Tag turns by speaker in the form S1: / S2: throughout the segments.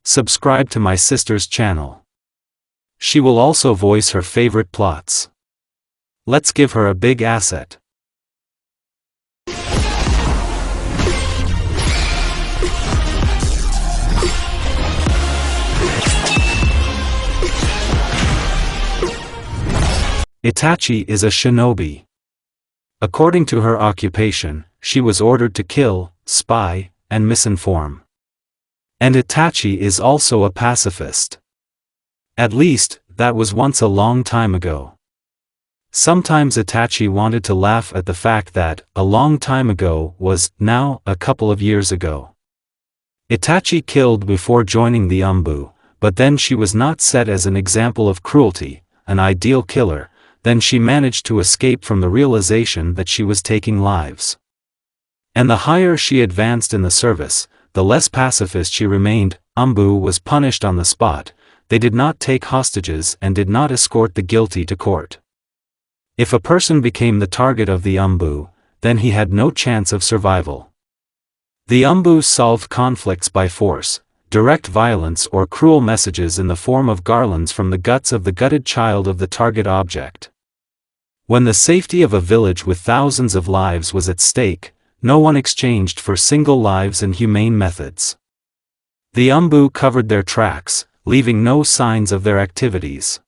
S1: subscribe to my sister's channel. She will also voice her favorite plots. Let's give her a big asset. Itachi is a shinobi. According to her occupation, she was ordered to kill, spy, and misinform. And Itachi is also a pacifist. At least, that was once a long time ago. Sometimes Itachi wanted to laugh at the fact that, a long time ago was, now, a couple of years ago. Itachi killed before joining the Umbu, but then she was not set as an example of cruelty, an ideal killer. Then she managed to escape from the realization that she was taking lives. And the higher she advanced in the service, the less pacifist she remained. Umbu was punished on the spot. They did not take hostages and did not escort the guilty to court. If a person became the target of the Umbu, then he had no chance of survival. The Umbu solved conflicts by force, direct violence, or cruel messages in the form of garlands from the guts of the gutted child of the target object. When the safety of a village with thousands of lives was at stake, no one exchanged for single lives and humane methods. The Umbu covered their tracks, leaving no signs of their activities.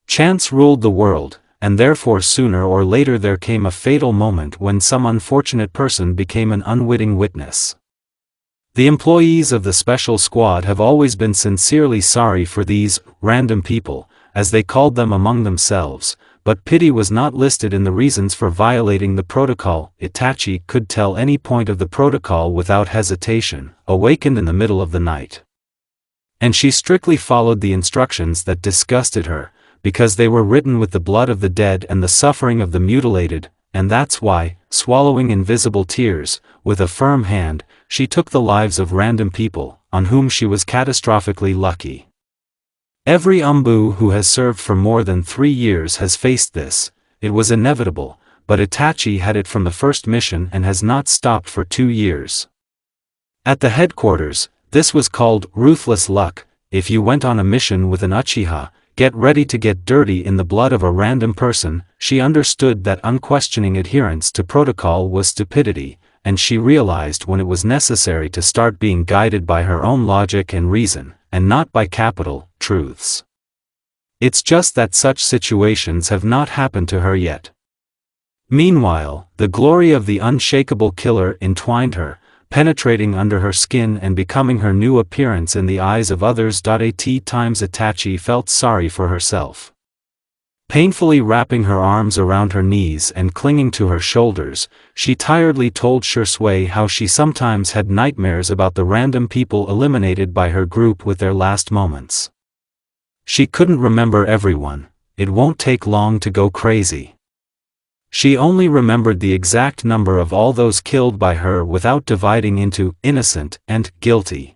S1: Chance ruled the world, and therefore sooner or later there came a fatal moment when some unfortunate person became an unwitting witness. The employees of the special squad have always been sincerely sorry for these random people, as they called them among themselves, but pity was not listed in the reasons for violating the protocol. Itachi could tell any point of the protocol without hesitation, awakened in the middle of the night. And she strictly followed the instructions that disgusted her, because they were written with the blood of the dead and the suffering of the mutilated, and that's why, swallowing invisible tears, with a firm hand, she took the lives of random people, on whom she was catastrophically lucky. Every Umbu who has served for more than 3 years has faced this. It was inevitable, but Itachi had it from the first mission and has not stopped for 2 years. At the headquarters, this was called ruthless luck. If you went on a mission with an Uchiha, get ready to get dirty in the blood of a random person. She understood that unquestioning adherence to protocol was stupidity, and she realized when it was necessary to start being guided by her own logic and reason, and not by capital truths. It's just that such situations have not happened to her yet. Meanwhile, the glory of the unshakable killer entwined her, penetrating under her skin and becoming her new appearance in the eyes of others. At times Itachi felt sorry for herself. Painfully wrapping her arms around her knees and clinging to her shoulders, she tiredly told Shursui how she sometimes had nightmares about the random people eliminated by her group with their last moments. She couldn't remember everyone. It won't take long to go crazy. She only remembered the exact number of all those killed by her without dividing into innocent and guilty.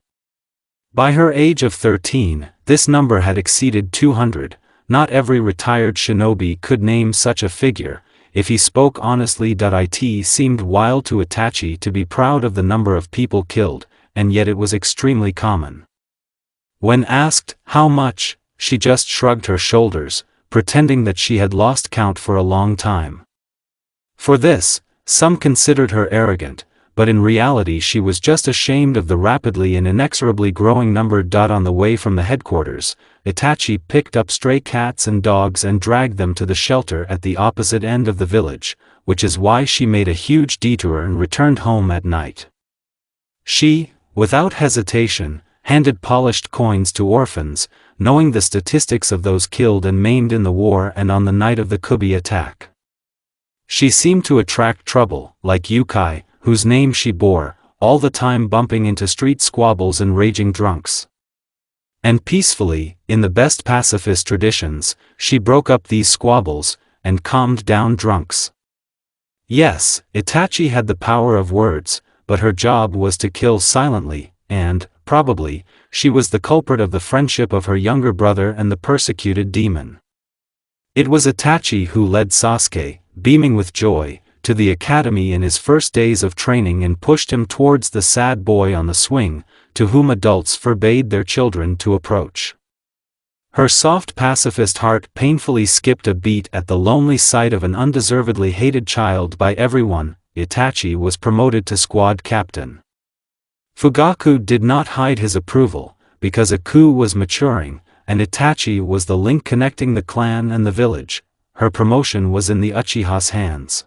S1: By her age of 13, this number had exceeded 200. Not every retired shinobi could name such a figure. If he spoke honestly. It seemed wild to Itachi to be proud of the number of people killed, and yet it was extremely common. When asked how much, she just shrugged her shoulders, pretending that she had lost count for a long time. For this, some considered her arrogant, but in reality she was just ashamed of the rapidly and inexorably growing number. On the way from the headquarters, Itachi picked up stray cats and dogs and dragged them to the shelter at the opposite end of the village, which is why she made a huge detour and returned home at night. She, without hesitation, handed polished coins to orphans, knowing the statistics of those killed and maimed in the war and on the night of the Kubi attack. She seemed to attract trouble, like Yukai, whose name she bore, all the time bumping into street squabbles and raging drunks. And peacefully, in the best pacifist traditions, she broke up these squabbles, and calmed down drunks. Yes, Itachi had the power of words, but her job was to kill silently, and, probably, she was the culprit of the friendship of her younger brother and the persecuted demon. It was Itachi who led Sasuke, beaming with joy, to the academy in his first days of training and pushed him towards the sad boy on the swing, to whom adults forbade their children to approach. Her soft pacifist heart painfully skipped a beat at the lonely sight of an undeservedly hated child by everyone. Itachi was promoted to squad captain. Fugaku did not hide his approval, because a coup was maturing, and Itachi was the link connecting the clan and the village. Her promotion was in the Uchiha's hands.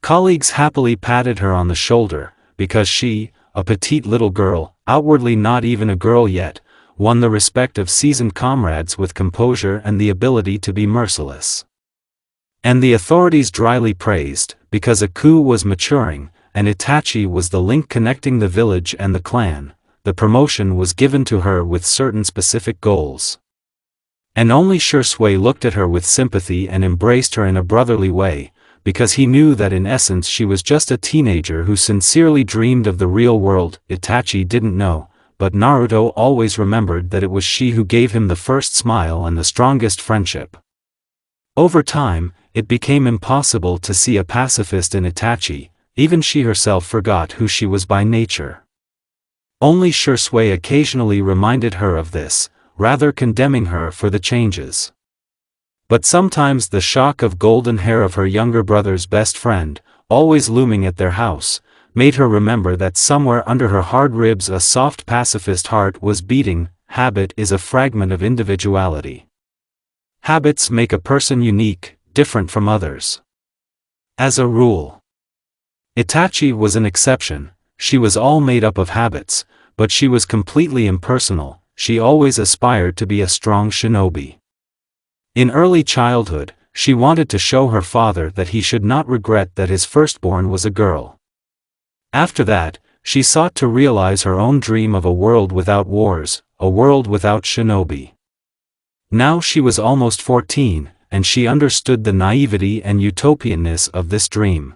S1: Colleagues happily patted her on the shoulder, because she, a petite little girl, outwardly not even a girl yet, won the respect of seasoned comrades with composure and the ability to be merciless. And the authorities dryly praised, because a coup was maturing, and Itachi was the link connecting the village and the clan. The promotion was given to her with certain specific goals. And only Shursui looked at her with sympathy and embraced her in a brotherly way, because he knew that in essence she was just a teenager who sincerely dreamed of the real world. Itachi didn't know, but Naruto always remembered that it was she who gave him the first smile and the strongest friendship. Over time, it became impossible to see a pacifist in Itachi. Even she herself forgot who she was by nature. Only Shursui occasionally reminded her of this, rather condemning her for the changes. But sometimes the shock of golden hair of her younger brother's best friend, always looming at their house, made her remember that somewhere under her hard ribs a soft pacifist heart was beating. Habit is a fragment of individuality. Habits make a person unique, different from others. As a rule, Itachi was an exception. She was all made up of habits, but she was completely impersonal. She always aspired to be a strong shinobi. In early childhood, she wanted to show her father that he should not regret that his firstborn was a girl. After that, she sought to realize her own dream of a world without wars, a world without shinobi. Now she was almost 14, and she understood the naivety and utopianness of this dream.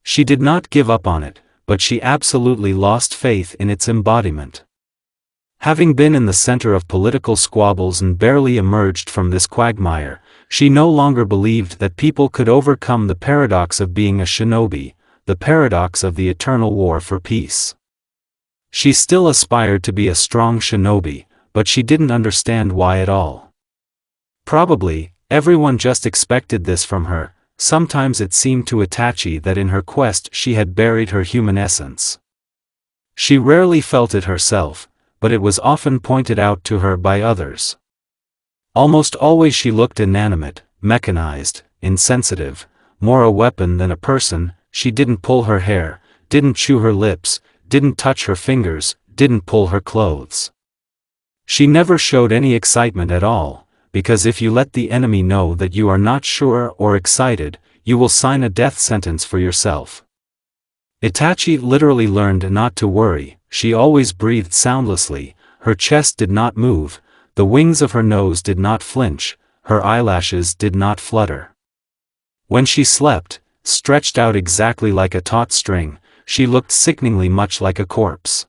S1: She did not give up on it, but she absolutely lost faith in its embodiment. Having been in the center of political squabbles and barely emerged from this quagmire, she no longer believed that people could overcome the paradox of being a shinobi, the paradox of the eternal war for peace. She still aspired to be a strong shinobi, but she didn't understand why at all. Probably, everyone just expected this from her. Sometimes it seemed to Itachi that in her quest she had buried her human essence. She rarely felt it herself, but it was often pointed out to her by others. Almost always she looked inanimate, mechanized, insensitive, more a weapon than a person. She didn't pull her hair, didn't chew her lips, didn't touch her fingers, didn't pull her clothes. She never showed any excitement at all, because if you let the enemy know that you are not sure or excited, you will sign a death sentence for yourself. Itachi literally learned not to worry. She always breathed soundlessly, her chest did not move, the wings of her nose did not flinch, her eyelashes did not flutter. When she slept, stretched out exactly like a taut string, she looked sickeningly much like a corpse.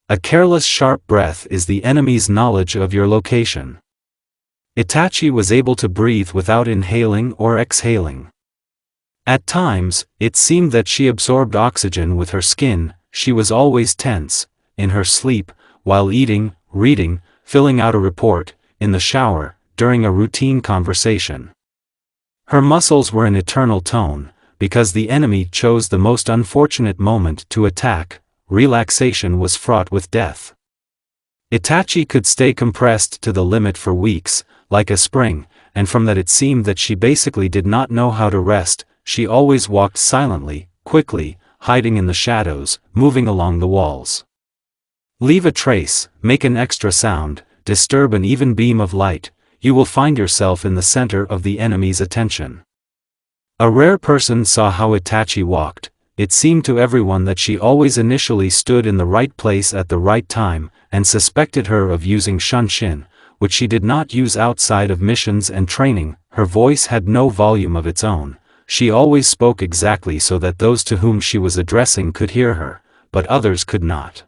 S1: A careless sharp breath is the enemy's knowledge of your location. Itachi was able to breathe without inhaling or exhaling. At times, it seemed that she absorbed oxygen with her skin. She was always tense, in her sleep, while eating, reading, filling out a report, in the shower, during a routine conversation. Her muscles were in eternal tone, because the enemy chose the most unfortunate moment to attack. Relaxation was fraught with death. Itachi could stay compressed to the limit for weeks, like a spring, and from that it seemed that she basically did not know how to rest. She always walked silently, quickly, hiding in the shadows, moving along the walls. Leave a trace, make an extra sound, disturb an even beam of light, you will find yourself in the center of the enemy's attention. A rare person saw how Itachi walked. It seemed to everyone that she always initially stood in the right place at the right time, and suspected her of using shunshin, which she did not use outside of missions and training. Her voice had no volume of its own. She always spoke exactly so that those to whom she was addressing could hear her, but others could not.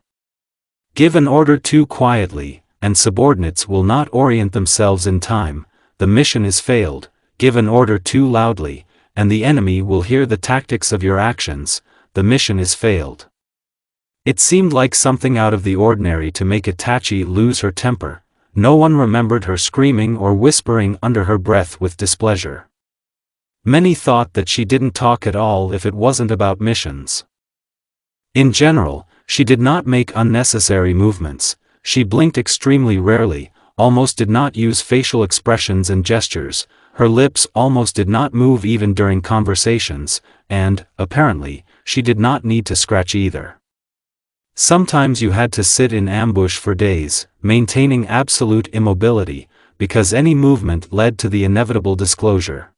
S1: Give an order too quietly, and subordinates will not orient themselves in time. The mission is failed. Give an order too loudly, and the enemy will hear the tactics of your actions. The mission is failed. It seemed like something out of the ordinary to make Itachi lose her temper. No one remembered her screaming or whispering under her breath with displeasure. Many thought that she didn't talk at all if it wasn't about missions. In general, she did not make unnecessary movements, she blinked extremely rarely, almost did not use facial expressions and gestures, her lips almost did not move even during conversations, and, apparently, she did not need to scratch either. Sometimes you had to sit in ambush for days, maintaining absolute immobility, because any movement led to the inevitable disclosure.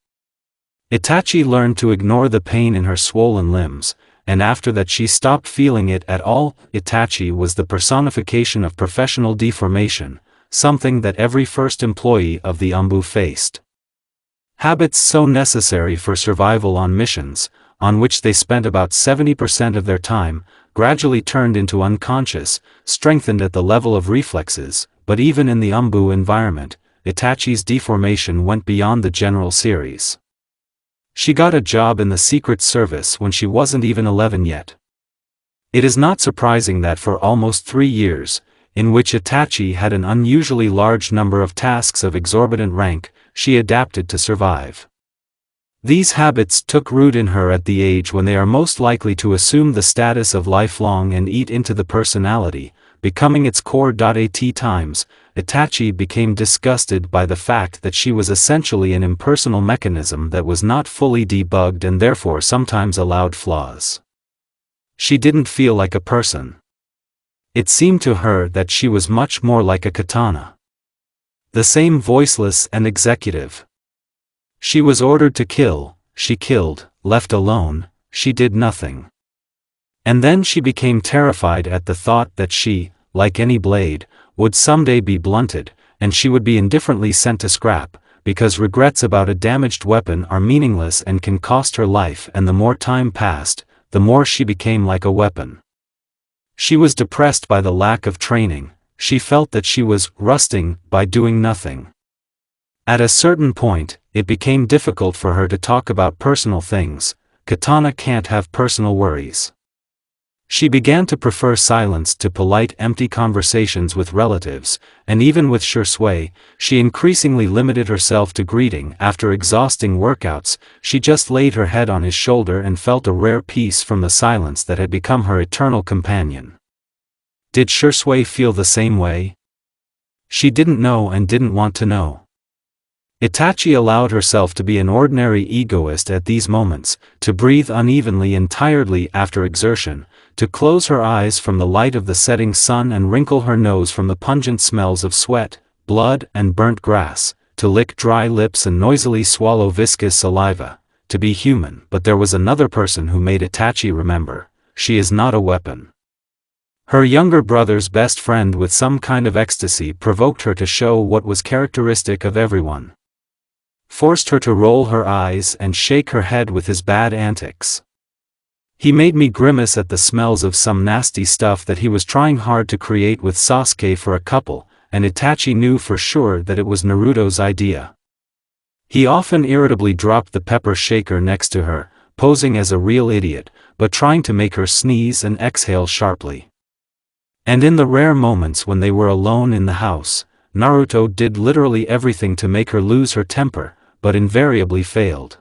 S1: Itachi learned to ignore the pain in her swollen limbs, and after that she stopped feeling it at all. Itachi was the personification of professional deformation, something that every first employee of the Umbu faced. Habits so necessary for survival on missions, on which they spent about 70% of their time, gradually turned into unconscious, strengthened at the level of reflexes, but even in the Umbu environment, Itachi's deformation went beyond the general series. She got a job in the Secret Service when she wasn't even 11 yet. It is not surprising that for almost 3 years, in which Itachi had an unusually large number of tasks of exorbitant rank, she adapted to survive. These habits took root in her at the age when they are most likely to assume the status of lifelong and eat into the personality, becoming its core. At times, Itachi became disgusted by the fact that she was essentially an impersonal mechanism that was not fully debugged and therefore sometimes allowed flaws. She didn't feel like a person. It seemed to her that she was much more like a katana. The same voiceless and executive. She was ordered to kill, she killed, left alone, she did nothing. And then she became terrified at the thought that she, like any blade, would someday be blunted, and she would be indifferently sent to scrap, because regrets about a damaged weapon are meaningless and can cost her life, and the more time passed, the more she became like a weapon. She was depressed by the lack of training, she felt that she was rusting by doing nothing. At a certain point, it became difficult for her to talk about personal things. Katana can't have personal worries. She began to prefer silence to polite empty conversations with relatives, and even with Shursui, she increasingly limited herself to greeting. After exhausting workouts, she just laid her head on his shoulder and felt a rare peace from the silence that had become her eternal companion. Did Shursui feel the same way? She didn't know and didn't want to know. Itachi allowed herself to be an ordinary egoist at these moments, to breathe unevenly and tiredly after exertion, to close her eyes from the light of the setting sun and wrinkle her nose from the pungent smells of sweat, blood and burnt grass, to lick dry lips and noisily swallow viscous saliva, to be human. But there was another person who made Itachi remember, she is not a weapon. Her younger brother's best friend with some kind of ecstasy provoked her to show what was characteristic of everyone. Forced her to roll her eyes and shake her head with his bad antics. He made me grimace at the smells of some nasty stuff that he was trying hard to create with Sasuke for a couple, and Itachi knew for sure that it was Naruto's idea. He often irritably dropped the pepper shaker next to her, posing as a real idiot, but trying to make her sneeze and exhale sharply. And in the rare moments when they were alone in the house, Naruto did literally everything to make her lose her temper, but invariably failed.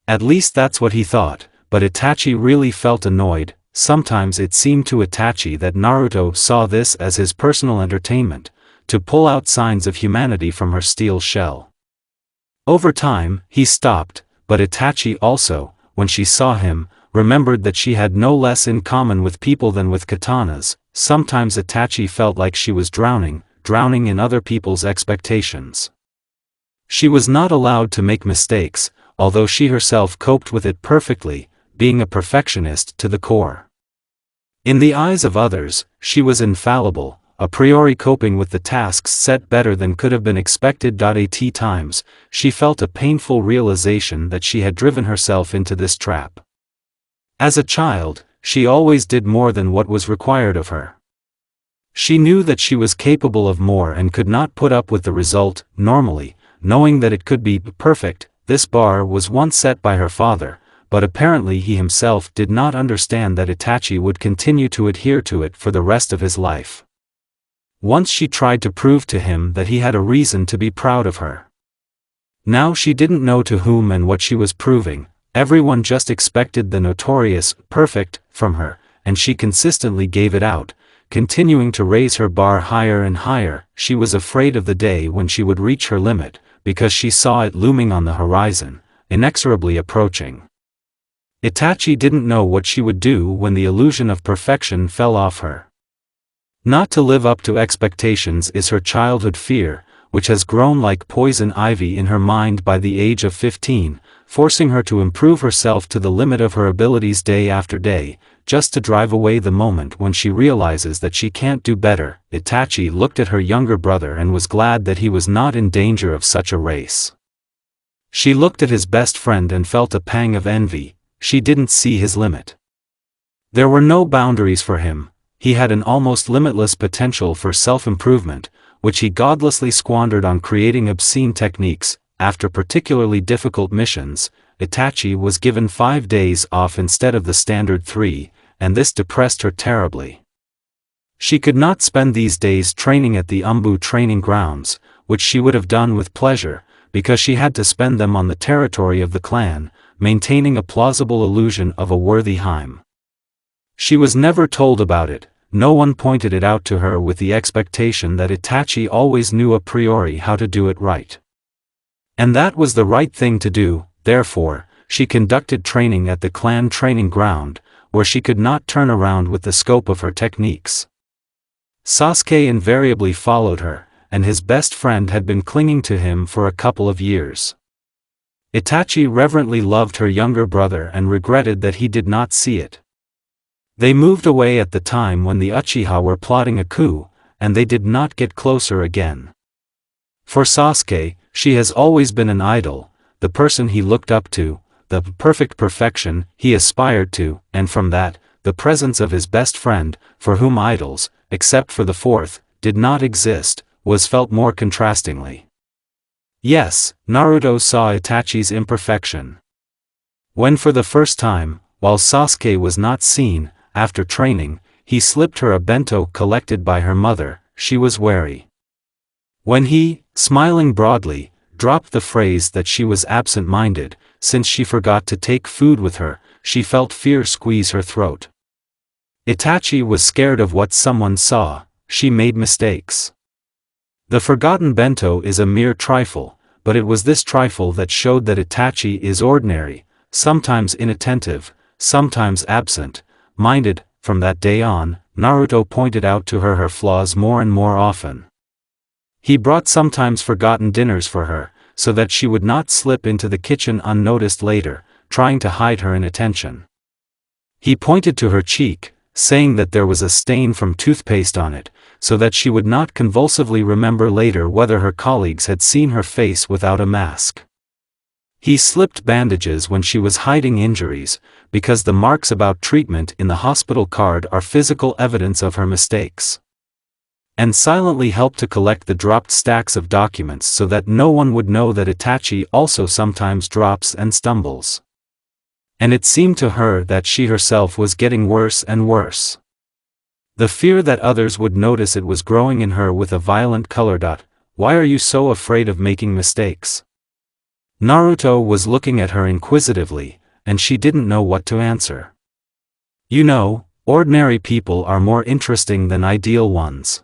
S1: At least that's what he thought, but Itachi really felt annoyed. Sometimes it seemed to Itachi that Naruto saw this as his personal entertainment, to pull out signs of humanity from her steel shell. Over time, he stopped, but Itachi also, when she saw him, remembered that she had no less in common with people than with katanas. Sometimes Itachi felt like she was drowning in other people's expectations. She was not allowed to make mistakes, although she herself coped with it perfectly, being a perfectionist to the core. In the eyes of others, she was infallible, a priori coping with the tasks set better than could have been expected. At times, she felt a painful realization that she had driven herself into this trap. As a child, she always did more than what was required of her. She knew that she was capable of more and could not put up with the result. Normally, knowing that it could be perfect, this bar was once set by her father, but apparently he himself did not understand that Itachi would continue to adhere to it for the rest of his life. Once she tried to prove to him that he had a reason to be proud of her. Now she didn't know to whom and what she was proving. Everyone just expected the notorious perfect from her, and she consistently gave it out, continuing to raise her bar higher and higher. She was afraid of the day when she would reach her limit, because she saw it looming on the horizon, inexorably approaching. Itachi didn't know what she would do when the illusion of perfection fell off her. Not to live up to expectations is her childhood fear, which has grown like poison ivy in her mind by the age of 15, forcing her to improve herself to the limit of her abilities day after day, just to drive away the moment when she realizes that she can't do better. Itachi looked at her younger brother and was glad that he was not in danger of such a race. She looked at his best friend and felt a pang of envy. She didn't see his limit. There were no boundaries for him. He had an almost limitless potential for self-improvement, which he godlessly squandered on creating obscene techniques. After particularly difficult missions, Itachi was given 5 days off instead of the standard 3, and this depressed her terribly. She could not spend these days training at the Umbu training grounds, which she would have done with pleasure, because she had to spend them on the territory of the clan, maintaining a plausible illusion of a worthy Heim. She was never told about it. No one pointed it out to her with the expectation that Itachi always knew a priori how to do it right. And that was the right thing to do. Therefore, she conducted training at the clan training ground, where she could not turn around with the scope of her techniques. Sasuke invariably followed her, and his best friend had been clinging to him for a couple of years. Itachi reverently loved her younger brother and regretted that he did not see it. They moved away at the time when the Uchiha were plotting a coup, and they did not get closer again. For Sasuke, she has always been an idol, the person he looked up to, the perfect perfection he aspired to, and from that, the presence of his best friend, for whom idols, except for the fourth, did not exist, was felt more contrastingly. Yes, Naruto saw Itachi's imperfection. When for the first time, while Sasuke was not seen, after training, he slipped her a bento collected by her mother, she was wary. When he, smiling broadly, dropped the phrase that she was absent-minded, since she forgot to take food with her, she felt fear squeeze her throat. Itachi was scared of what someone saw. She made mistakes. The forgotten bento is a mere trifle, but it was this trifle that showed that Itachi is ordinary, sometimes inattentive, sometimes absent-minded. From that day on, Naruto pointed out to her her flaws more and more often. He brought sometimes forgotten dinners for her, so that she would not slip into the kitchen unnoticed later, trying to hide her inattention. He pointed to her cheek, saying that there was a stain from toothpaste on it, so that she would not convulsively remember later whether her colleagues had seen her face without a mask. He slipped bandages when she was hiding injuries, because the marks about treatment in the hospital card are physical evidence of her mistakes. And silently helped to collect the dropped stacks of documents so that no one would know that Itachi also sometimes drops and stumbles. And it seemed to her that she herself was getting worse and worse. The fear that others would notice it was growing in her with a violent color. Why are you so afraid of making mistakes? Naruto was looking at her inquisitively, and she didn't know what to answer. You know, ordinary people are more interesting than ideal ones.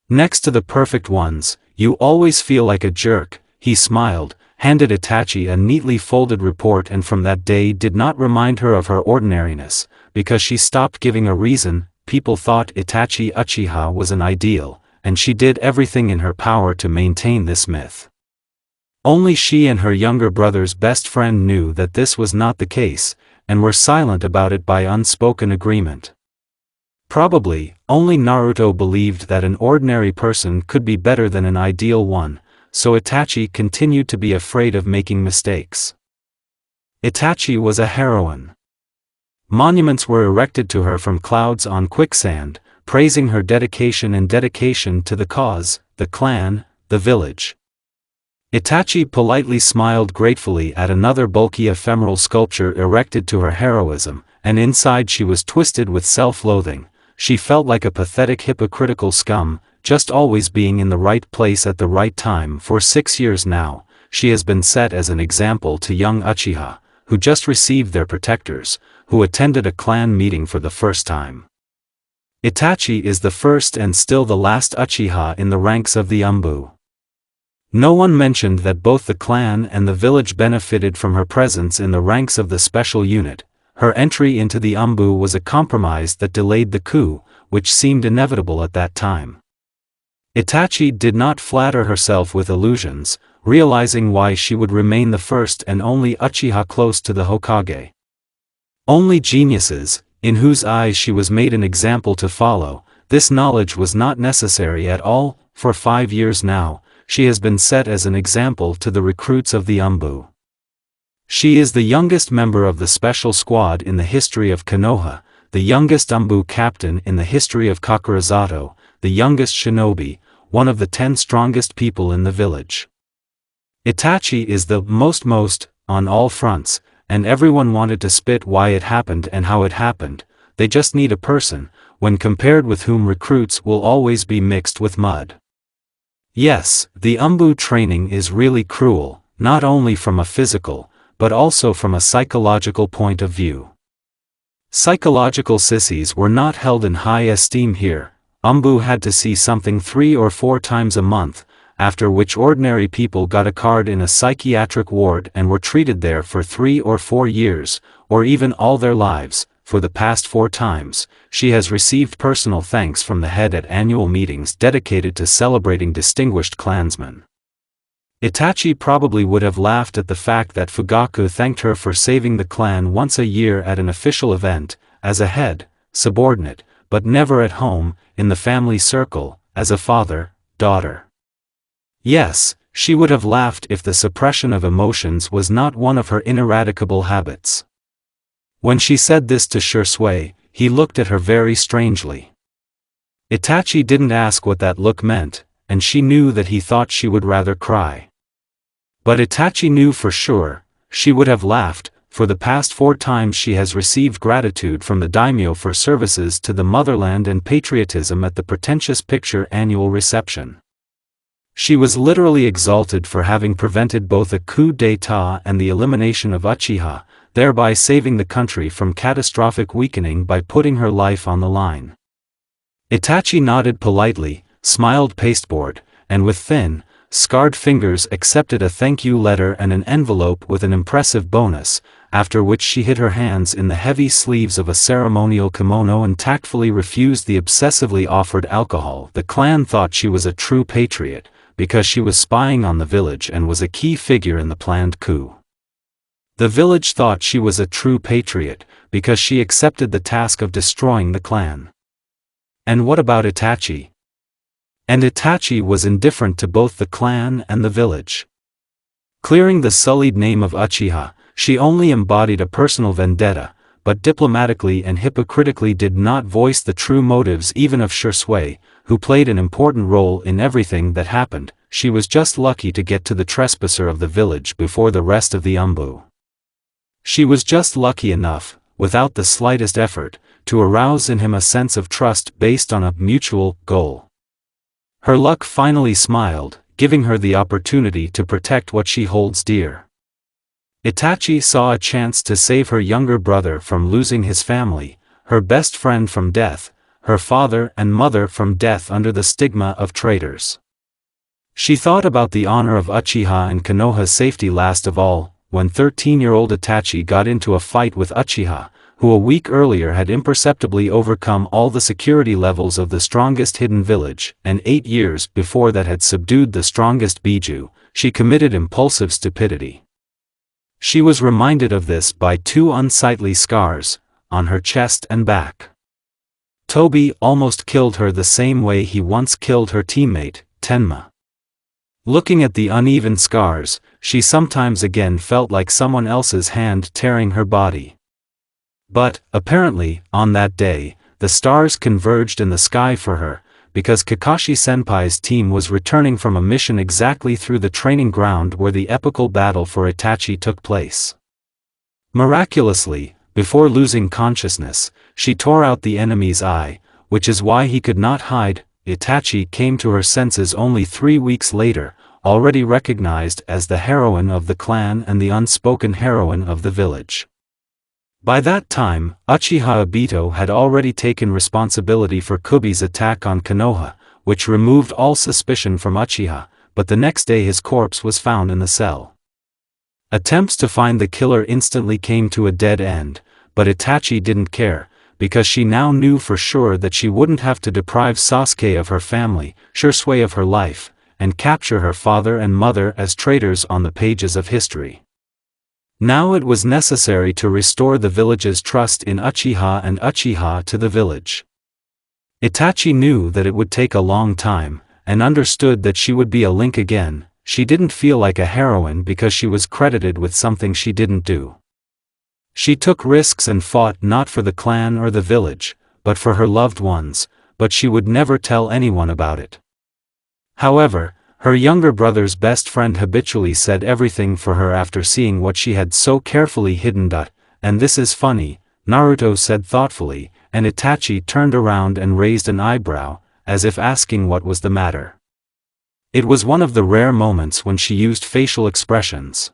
S1: Next to the perfect ones, you always feel like a jerk. He smiled, handed Itachi a neatly folded report, and from that day did not remind her of her ordinariness, because she stopped giving a reason. People thought Itachi Uchiha was an ideal, and she did everything in her power to maintain this myth. Only she and her younger brother's best friend knew that this was not the case, and were silent about it by unspoken agreement. Probably, only Naruto believed that an ordinary person could be better than an ideal one, so Itachi continued to be afraid of making mistakes. Itachi was a heroine. Monuments were erected to her from clouds on quicksand, praising her dedication to the cause, the clan, the village. Itachi politely smiled gratefully at another bulky ephemeral sculpture erected to her heroism, and inside she was twisted with self-loathing. She felt like a pathetic hypocritical scum, just always being in the right place at the right time. For 6 years now, she has been set as an example to young Uchiha, who just received their protectors, who attended a clan meeting for the first time. Itachi is the first and still the last Uchiha in the ranks of the Umbu. No one mentioned that both the clan and the village benefited from her presence in the ranks of the special unit. Her entry into the Umbu was a compromise that delayed the coup, which seemed inevitable at that time. Itachi did not flatter herself with illusions, realizing why she would remain the first and only Uchiha close to the Hokage. Only geniuses, in whose eyes she was made an example to follow. This knowledge was not necessary at all. For 5 years now, she has been set as an example to the recruits of the Umbu. She is the youngest member of the special squad in the history of Konoha, the youngest Umbu captain in the history of Kakurazato, the youngest shinobi, one of the 10 strongest people in the village. Itachi is the most on all fronts, and everyone wanted to spit why it happened and how it happened. They just need a person, when compared with whom recruits will always be mixed with mud. Yes, the Umbu training is really cruel, not only from a physical, but also from a psychological point of view. Psychological sissies were not held in high esteem here. Umbu had to see something 3 or 4 times a month, after which ordinary people got a card in a psychiatric ward and were treated there for 3 or 4 years, or even all their lives. For the past 4 times, she has received personal thanks from the head at annual meetings dedicated to celebrating distinguished clansmen. Itachi probably would have laughed at the fact that Fugaku thanked her for saving the clan once a year at an official event, as a head, subordinate, but never at home, in the family circle, as a father, daughter. Yes, she would have laughed if the suppression of emotions was not one of her ineradicable habits. When she said this to Shursui, he looked at her very strangely. Itachi didn't ask what that look meant, and she knew that he thought she would rather cry. But Itachi knew for sure, she would have laughed. For the past 4 times she has received gratitude from the daimyo for services to the motherland and patriotism at the pretentious picture annual reception. She was literally exalted for having prevented both a coup d'état and the elimination of Uchiha, thereby saving the country from catastrophic weakening by putting her life on the line. Itachi nodded politely, smiled pasteboard, and with thin, scarred fingers accepted a thank you letter and an envelope with an impressive bonus, after which she hid her hands in the heavy sleeves of a ceremonial kimono and tactfully refused the obsessively offered alcohol. The clan thought she was a true patriot, because she was spying on the village and was a key figure in the planned coup. The village thought she was a true patriot, because she accepted the task of destroying the clan. And what about Itachi? And Itachi was indifferent to both the clan and the village. Clearing the sullied name of Uchiha, she only embodied a personal vendetta, but diplomatically and hypocritically did not voice the true motives even of Shursui, who played an important role in everything that happened. She was just lucky to get to the trespasser of the village before the rest of the Umbu. She was just lucky enough, without the slightest effort, to arouse in him a sense of trust based on a mutual goal. Her luck finally smiled, giving her the opportunity to protect what she holds dear. Itachi saw a chance to save her younger brother from losing his family, her best friend from death, her father and mother from death under the stigma of traitors. She thought about the honor of Uchiha and Konoha's safety last of all, when 13-year-old Itachi got into a fight with Uchiha, who a week earlier had imperceptibly overcome all the security levels of the strongest hidden village, and 8 years before that had subdued the strongest Biju. She committed impulsive stupidity. She was reminded of this by 2 unsightly scars, on her chest and back. Tobi almost killed her the same way he once killed her teammate, Tenma. Looking at the uneven scars, she sometimes again felt like someone else's hand tearing her body. But, apparently, on that day, the stars converged in the sky for her, because Kakashi-senpai's team was returning from a mission exactly through the training ground where the epical battle for Itachi took place. Miraculously, before losing consciousness, she tore out the enemy's eye, which is why he could not hide. Itachi came to her senses only 3 weeks later, already recognized as the heroine of the clan and the unspoken heroine of the village. By that time, Uchiha Obito had already taken responsibility for Kubi's attack on Konoha, which removed all suspicion from Uchiha, but the next day his corpse was found in the cell. Attempts to find the killer instantly came to a dead end, but Itachi didn't care, because she now knew for sure that she wouldn't have to deprive Sasuke of her family, sure sway of her life, and capture her father and mother as traitors on the pages of history. Now it was necessary to restore the village's trust in Uchiha and Uchiha to the village. Itachi knew that it would take a long time, and understood that she would be a link again. She didn't feel like a heroine because she was credited with something she didn't do. She took risks and fought not for the clan or the village, but for her loved ones, but she would never tell anyone about it. However, her younger brother's best friend habitually said everything for her after seeing what she had so carefully hidden. And this is funny, Naruto said thoughtfully, and Itachi turned around and raised an eyebrow, as if asking what was the matter. It was one of the rare moments when she used facial expressions.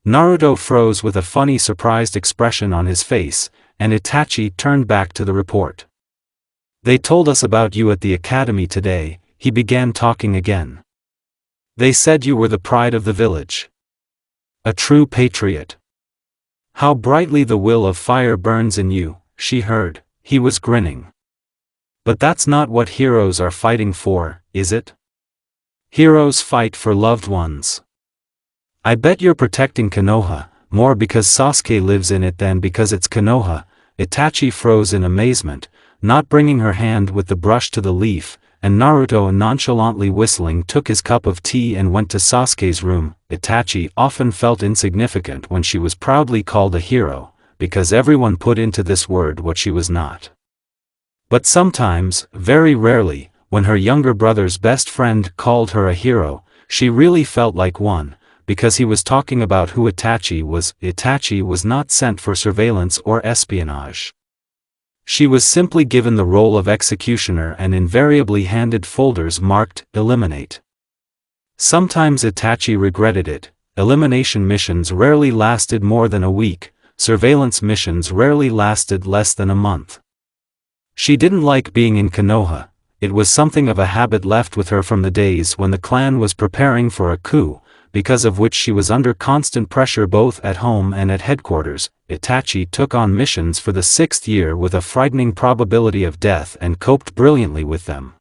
S1: Naruto froze with a funny surprised expression on his face, and Itachi turned back to the report. "They told us about you at the academy today," he began talking again. "They said you were the pride of the village. A true patriot. How brightly the will of fire burns in you," she heard. He was grinning. "But that's not what heroes are fighting for, is it? Heroes fight for loved ones. I bet you're protecting Konoha, more because Sasuke lives in it than because it's Konoha." Itachi froze in amazement, not bringing her hand with the brush to the leaf, and Naruto nonchalantly whistling took his cup of tea and went to Sasuke's room. Itachi often felt insignificant when she was proudly called a hero, because everyone put into this word what she was not. But sometimes, very rarely, when her younger brother's best friend called her a hero, she really felt like one, because he was talking about who Itachi was. Itachi was not sent for surveillance or espionage. She was simply given the role of executioner and invariably handed folders marked "Eliminate." Sometimes Itachi regretted it. Elimination missions rarely lasted more than a week, surveillance missions rarely lasted less than a month. She didn't like being in Konoha. It was something of a habit left with her from the days when the clan was preparing for a coup, because of which she was under constant pressure both at home and at headquarters. Itachi took on missions for the 6th year with a frightening probability of death and coped brilliantly with them.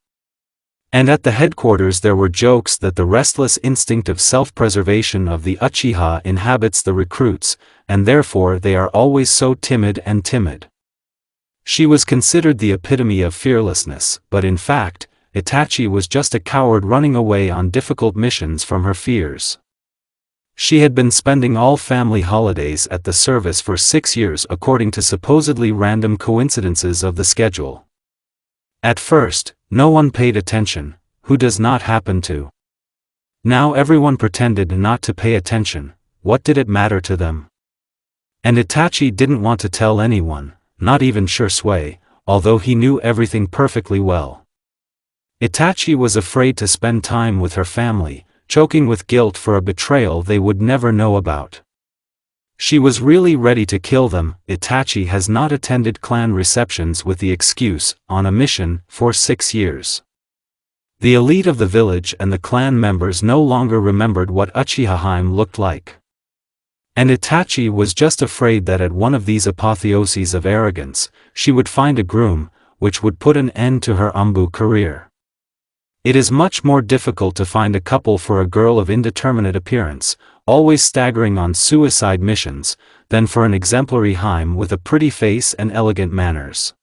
S1: And at the headquarters there were jokes that the restless instinct of self-preservation of the Uchiha inhabits the recruits, and therefore they are always so timid and timid. She was considered the epitome of fearlessness, but in fact, Itachi was just a coward running away on difficult missions from her fears. She had been spending all family holidays at the service for 6 years according to supposedly random coincidences of the schedule. At first, no one paid attention. Who does not happen to? Now everyone pretended not to pay attention. What did it matter to them? And Itachi didn't want to tell anyone, not even Shursui, although he knew everything perfectly well. Itachi was afraid to spend time with her family, choking with guilt for a betrayal they would never know about. She was really ready to kill them. Itachi has not attended clan receptions with the excuse, on a mission, for 6 years. The elite of the village and the clan members no longer remembered what Uchiha looked like. And Itachi was just afraid that at one of these apotheoses of arrogance, she would find a groom, which would put an end to her Umbu career. It is much more difficult to find a couple for a girl of indeterminate appearance, always staggering on suicide missions, than for an exemplary Haim with a pretty face and elegant manners.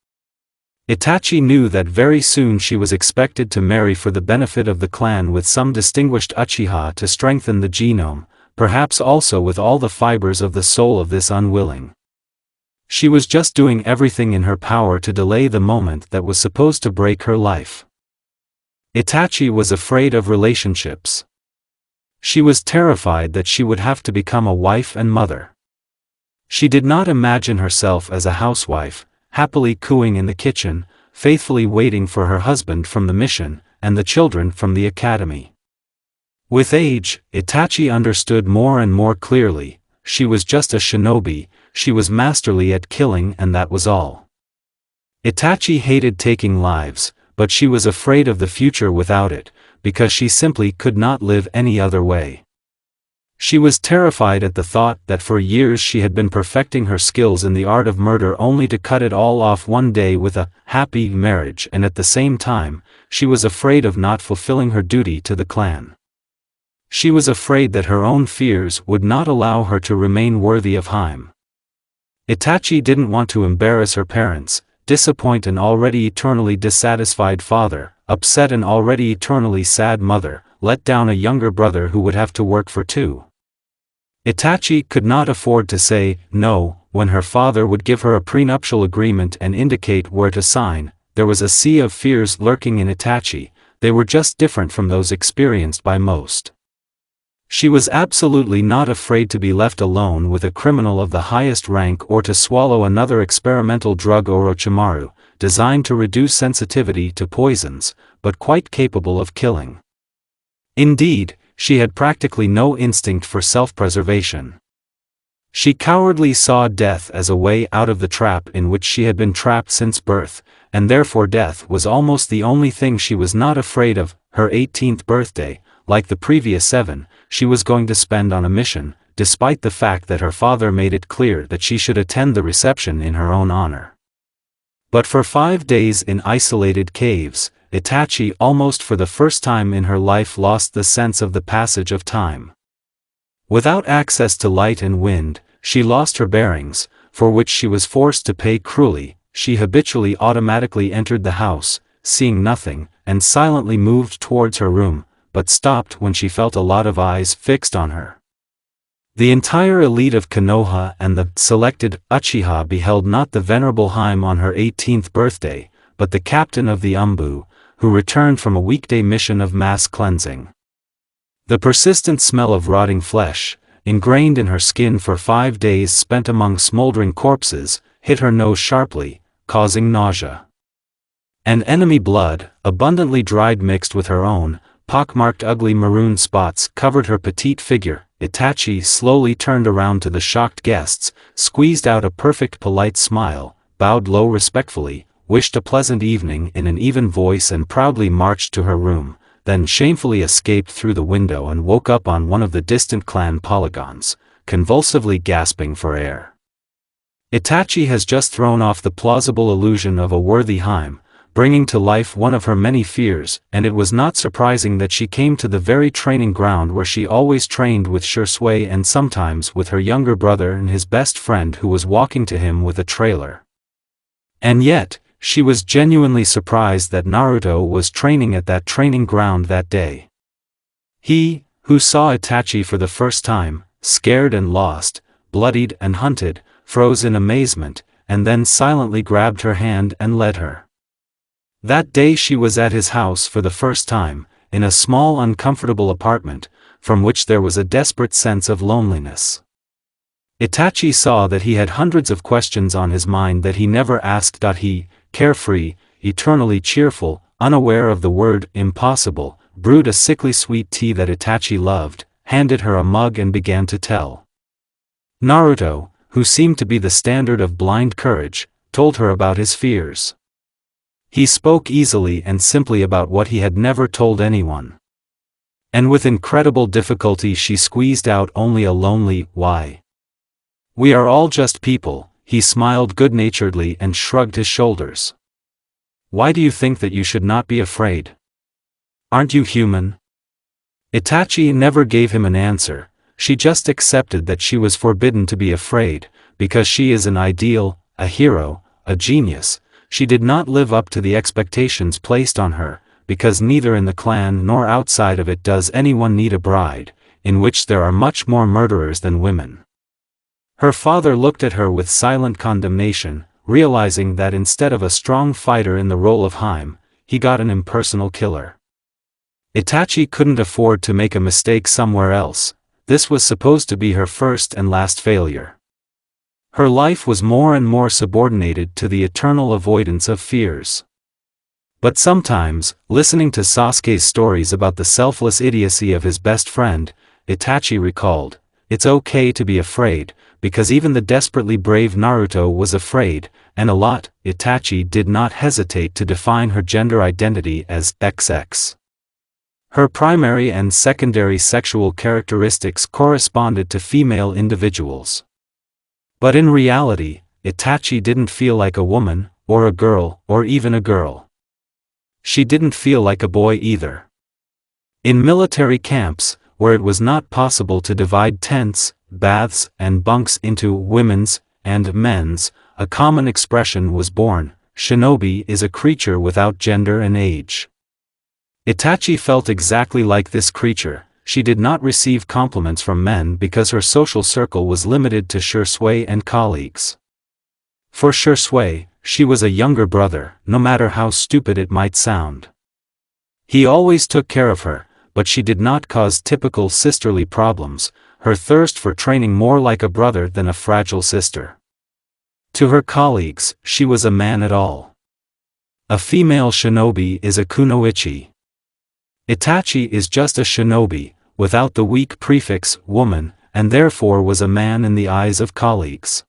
S1: Itachi knew that very soon she was expected to marry for the benefit of the clan with some distinguished Uchiha to strengthen the genome, perhaps also with all the fibers of the soul of this unwilling. She was just doing everything in her power to delay the moment that was supposed to break her life. Itachi was afraid of relationships. She was terrified that she would have to become a wife and mother. She did not imagine herself as a housewife, happily cooing in the kitchen, faithfully waiting for her husband from the mission, and the children from the academy. With age, Itachi understood more and more clearly. She was just a shinobi, she was masterly at killing, and that was all. Itachi hated taking lives, but she was afraid of the future without it, because she simply could not live any other way. She was terrified at the thought that for years she had been perfecting her skills in the art of murder only to cut it all off one day with a happy marriage, and at the same time, she was afraid of not fulfilling her duty to the clan. She was afraid that her own fears would not allow her to remain worthy of Haim. Itachi didn't want to embarrass her parents, disappoint an already eternally dissatisfied father, upset an already eternally sad mother, let down a younger brother who would have to work for two. Itachi could not afford to say no when her father would give her a prenuptial agreement and indicate where to sign. There was a sea of fears lurking in Itachi, they were just different from those experienced by most. She was absolutely not afraid to be left alone with a criminal of the highest rank or to swallow another experimental drug Orochimaru, designed to reduce sensitivity to poisons, but quite capable of killing. Indeed, she had practically no instinct for self-preservation. She cowardly saw death as a way out of the trap in which she had been trapped since birth, and therefore death was almost the only thing she was not afraid of. Her 18th birthday, like the previous 7, she was going to spend on a mission, despite the fact that her father made it clear that she should attend the reception in her own honor. But for 5 days in isolated caves, Itachi almost for the first time in her life lost the sense of the passage of time. Without access to light and wind, she lost her bearings, for which she was forced to pay cruelly. She habitually automatically entered the house, seeing nothing, and silently moved towards her room, but stopped when she felt a lot of eyes fixed on her. The entire elite of Konoha and the selected Uchiha beheld not the venerable Haim on her 18th birthday, but the captain of the Umbu, who returned from a weekday mission of mass cleansing. The persistent smell of rotting flesh, ingrained in her skin for 5 days spent among smoldering corpses, hit her nose sharply, causing nausea. And enemy blood, abundantly dried mixed with her own, pockmarked ugly maroon spots covered her petite figure. Itachi slowly turned around to the shocked guests, squeezed out a perfect polite smile, bowed low respectfully, wished a pleasant evening in an even voice and proudly marched to her room, then shamefully escaped through the window and woke up on one of the distant clan polygons, convulsively gasping for air. Itachi has just thrown off the plausible illusion of a worthy Haim, bringing to life one of her many fears, and it was not surprising that she came to the very training ground where she always trained with Shursui and sometimes with her younger brother and his best friend who was walking to him with a trailer. And yet, she was genuinely surprised that Naruto was training at that training ground that day. He, who saw Itachi for the first time, scared and lost, bloodied and hunted, froze in amazement, and then silently grabbed her hand and led her. That day she was at his house for the first time, in a small uncomfortable apartment, from which there was a desperate sense of loneliness. Itachi saw that he had hundreds of questions on his mind that he never asked. He, carefree, eternally cheerful, unaware of the word impossible, brewed a sickly sweet tea that Itachi loved, handed her a mug and began to tell. Naruto, who seemed to be the standard of blind courage, told her about his fears. He spoke easily and simply about what he had never told anyone. And with incredible difficulty she squeezed out only a lonely, "Why?" "We are all just people," he smiled good-naturedly and shrugged his shoulders. "Why do you think that you should not be afraid? Aren't you human?" Itachi never gave him an answer, she just accepted that she was forbidden to be afraid, because she is an ideal, a hero, a genius. She did not live up to the expectations placed on her, because neither in the clan nor outside of it does anyone need a bride, in which there are much more murderers than women. Her father looked at her with silent condemnation, realizing that instead of a strong fighter in the role of Haim, he got an impersonal killer. Itachi couldn't afford to make a mistake somewhere else. This was supposed to be her first and last failure. Her life was more and more subordinated to the eternal avoidance of fears. But sometimes, listening to Sasuke's stories about the selfless idiocy of his best friend, Itachi recalled, "It's okay to be afraid, because even the desperately brave Naruto was afraid, and a lot." Itachi did not hesitate to define her gender identity as XX. Her primary and secondary sexual characteristics corresponded to female individuals. But in reality, Itachi didn't feel like a woman, or a girl, or even a girl. She didn't feel like a boy either. In military camps, where it was not possible to divide tents, baths, and bunks into women's and men's, a common expression was born: shinobi is a creature without gender and age. Itachi felt exactly like this creature. She did not receive compliments from men because her social circle was limited to Shursui and colleagues. For Shursui, she was a younger brother, no matter how stupid it might sound. He always took care of her, but she did not cause typical sisterly problems, her thirst for training more like a brother than a fragile sister. To her colleagues, she was a man at all. A female shinobi is a kunoichi. Itachi is just a shinobi, without the weak prefix woman, and therefore was a man in the eyes of colleagues.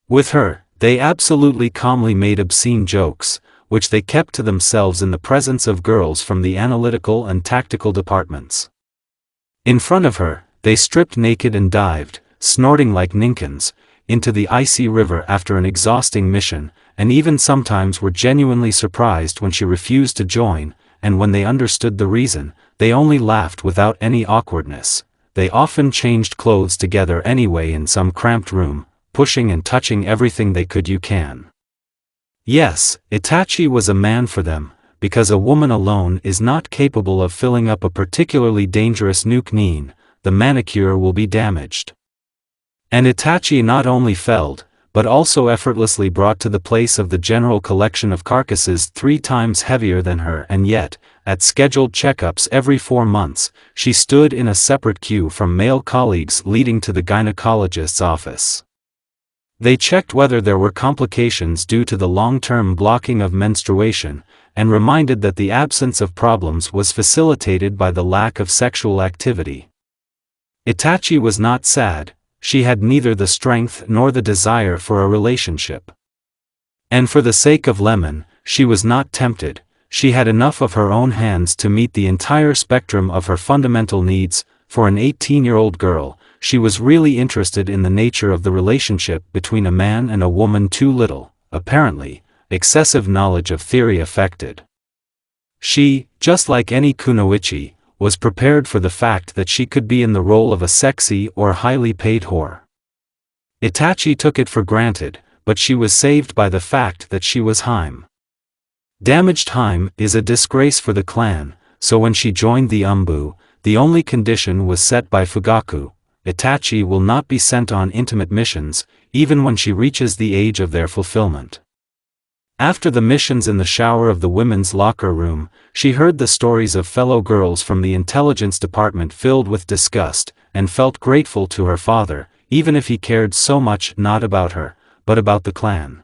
S1: With her, they absolutely calmly made obscene jokes, which they kept to themselves in the presence of girls from the analytical and tactical departments. In front of her, they stripped naked and dived, snorting like ninkins, into the icy river after an exhausting mission, and even sometimes were genuinely surprised when she refused to join, and when they understood the reason, they only laughed without any awkwardness. They often changed clothes together anyway in some cramped room, pushing and touching everything they could. You can. Yes, Itachi was a man for them, because a woman alone is not capable of filling up a particularly dangerous nuke. The manicure will be damaged. And Itachi not only felled, but also effortlessly brought to the place of the general collection of carcasses 3 times heavier than her, and yet, at scheduled checkups every 4 months, she stood in a separate queue from male colleagues leading to the gynecologist's office. They checked whether there were complications due to the long-term blocking of menstruation, and reminded that the absence of problems was facilitated by the lack of sexual activity. Itachi was not sad. She had neither the strength nor the desire for a relationship. And for the sake of Lemon, she was not tempted. She had enough of her own hands to meet the entire spectrum of her fundamental needs. For an 18-year-old girl, she was really interested in the nature of the relationship between a man and a woman. Too little, apparently, excessive knowledge of theory affected. She, just like any kunoichi, was prepared for the fact that she could be in the role of a sexy or highly paid whore. Itachi took it for granted, but she was saved by the fact that she was Haim. Damaged Haim is a disgrace for the clan, so when she joined the Umbu, the only condition was set by Fugaku: Itachi will not be sent on intimate missions, even when she reaches the age of their fulfillment. After the missions in the shower of the women's locker room, she heard the stories of fellow girls from the intelligence department filled with disgust, and felt grateful to her father, even if he cared so much not about her, but about the clan.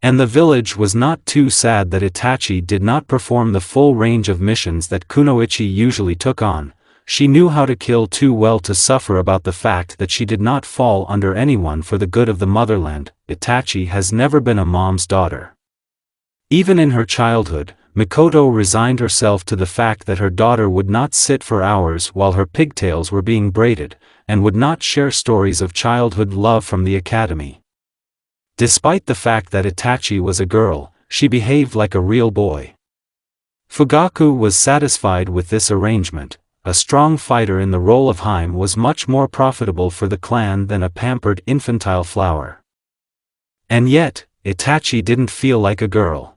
S1: And the village was not too sad that Itachi did not perform the full range of missions that kunoichi usually took on. She knew how to kill too well to suffer about the fact that she did not fall under anyone for the good of the motherland. Itachi has never been a mom's daughter. Even in her childhood, Mikoto resigned herself to the fact that her daughter would not sit for hours while her pigtails were being braided, and would not share stories of childhood love from the academy. Despite the fact that Itachi was a girl, she behaved like a real boy. Fugaku was satisfied with this arrangement. A strong fighter in the role of Haim was much more profitable for the clan than a pampered infantile flower. And yet, Itachi didn't feel like a girl.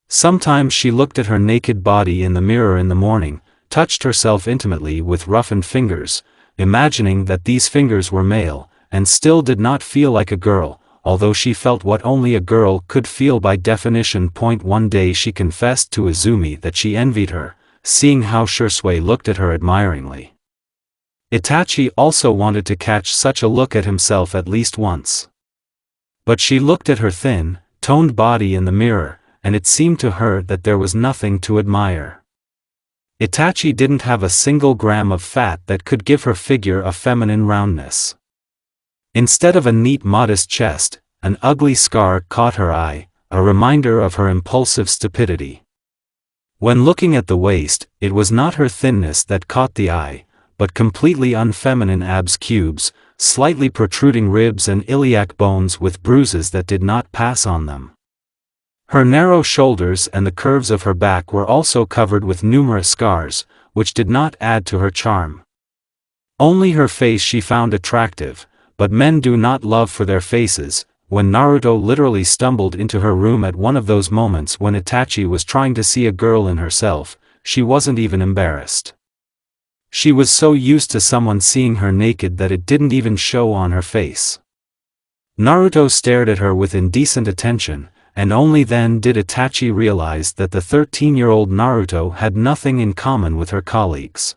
S1: Sometimes she looked at her naked body in the mirror in the morning, touched herself intimately with roughened fingers, imagining that these fingers were male, and still did not feel like a girl, although she felt what only a girl could feel by definition. One day she confessed to Izumi that she envied her, seeing how Shisui looked at her admiringly. Itachi also wanted to catch such a look at himself at least once. But she looked at her thin, toned body in the mirror, and it seemed to her that there was nothing to admire. Itachi didn't have a single gram of fat that could give her figure a feminine roundness. Instead of a neat modest chest, an ugly scar caught her eye, a reminder of her impulsive stupidity. When looking at the waist, it was not her thinness that caught the eye, but completely unfeminine abs cubes, slightly protruding ribs and iliac bones with bruises that did not pass on them. Her narrow shoulders and the curves of her back were also covered with numerous scars, which did not add to her charm. Only her face she found attractive, but men do not love for their faces. When Naruto literally stumbled into her room at one of those moments when Itachi was trying to see a girl in herself, she wasn't even embarrassed. She was so used to someone seeing her naked that it didn't even show on her face. Naruto stared at her with indecent attention, and only then did Itachi realize that the 13-year-old Naruto had nothing in common with her colleagues.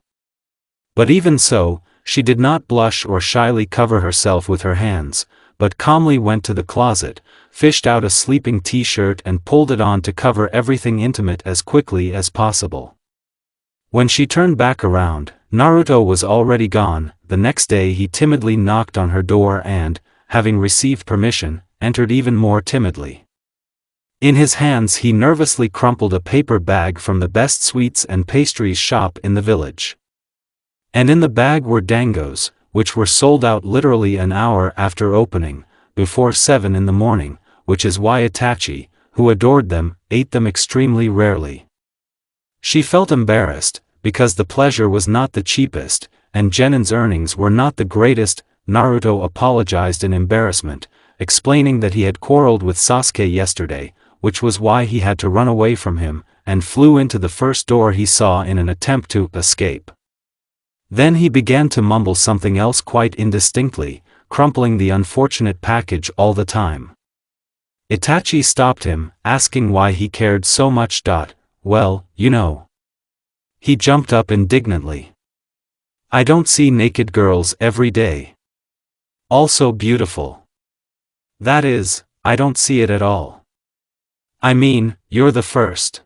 S1: But even so, she did not blush or shyly cover herself with her hands, but calmly went to the closet, fished out a sleeping t-shirt and pulled it on to cover everything intimate as quickly as possible. When she turned back around, Naruto was already gone. The next day he timidly knocked on her door and, having received permission, entered even more timidly. In his hands he nervously crumpled a paper bag from the best sweets and pastries shop in the village. And in the bag were dangos, which were sold out literally an hour after opening, before 7 in the morning, which is why Itachi, who adored them, ate them extremely rarely. She felt embarrassed, because the pleasure was not the cheapest, and Genin's earnings were not the greatest. Naruto apologized in embarrassment, explaining that he had quarreled with Sasuke yesterday, which was why he had to run away from him, and flew into the first door he saw in an attempt to escape. Then he began to mumble something else quite indistinctly, crumpling the unfortunate package all the time. Itachi stopped him, asking why he cared so much. Well, you know. He jumped up indignantly. I don't see naked girls every day. Also beautiful. That is, I don't see it at all. I mean, you're the first.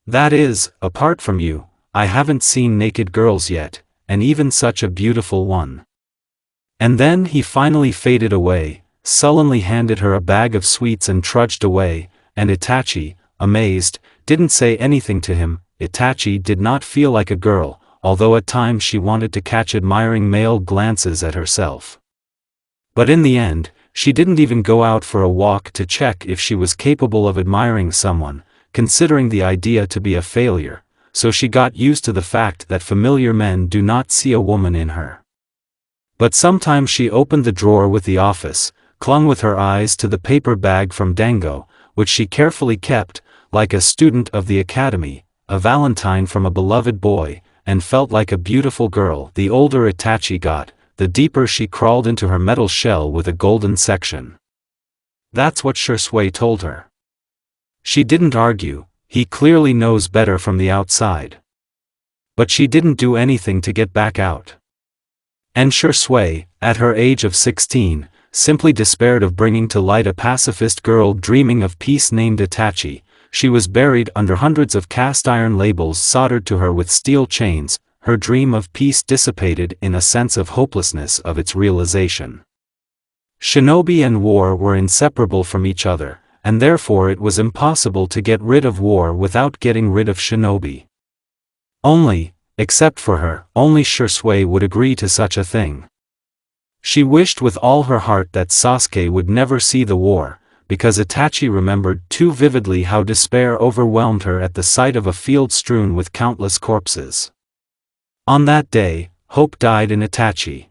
S1: That is, apart from you, I haven't seen naked girls yet, and even such a beautiful one. And then he finally faded away, sullenly handed her a bag of sweets and trudged away, and Itachi, amazed, didn't say anything to him. Itachi did not feel like a girl, although at times she wanted to catch admiring male glances at herself. But in the end, she didn't even go out for a walk to check if she was capable of admiring someone, considering the idea to be a failure, so she got used to the fact that familiar men do not see a woman in her. But sometimes she opened the drawer with the office, clung with her eyes to the paper bag from Dango, which she carefully kept, like a student of the academy, a valentine from a beloved boy, and felt like a beautiful girl. The older Itachi got, the deeper she crawled into her metal shell with a golden section. That's what Shisui told her. She didn't argue, he clearly knows better from the outside. But she didn't do anything to get back out. And Shisui, at her age of 16, simply despaired of bringing to light a pacifist girl dreaming of peace named Itachi. She was buried under hundreds of cast iron labels soldered to her with steel chains. Her dream of peace dissipated in a sense of hopelessness of its realization. Shinobi and war were inseparable from each other, and therefore it was impossible to get rid of war without getting rid of shinobi. Only, except for her, only Shisui would agree to such a thing. She wished with all her heart that Sasuke would never see the war, because Itachi remembered too vividly how despair overwhelmed her at the sight of a field strewn with countless corpses. On that day, hope died in Itachi.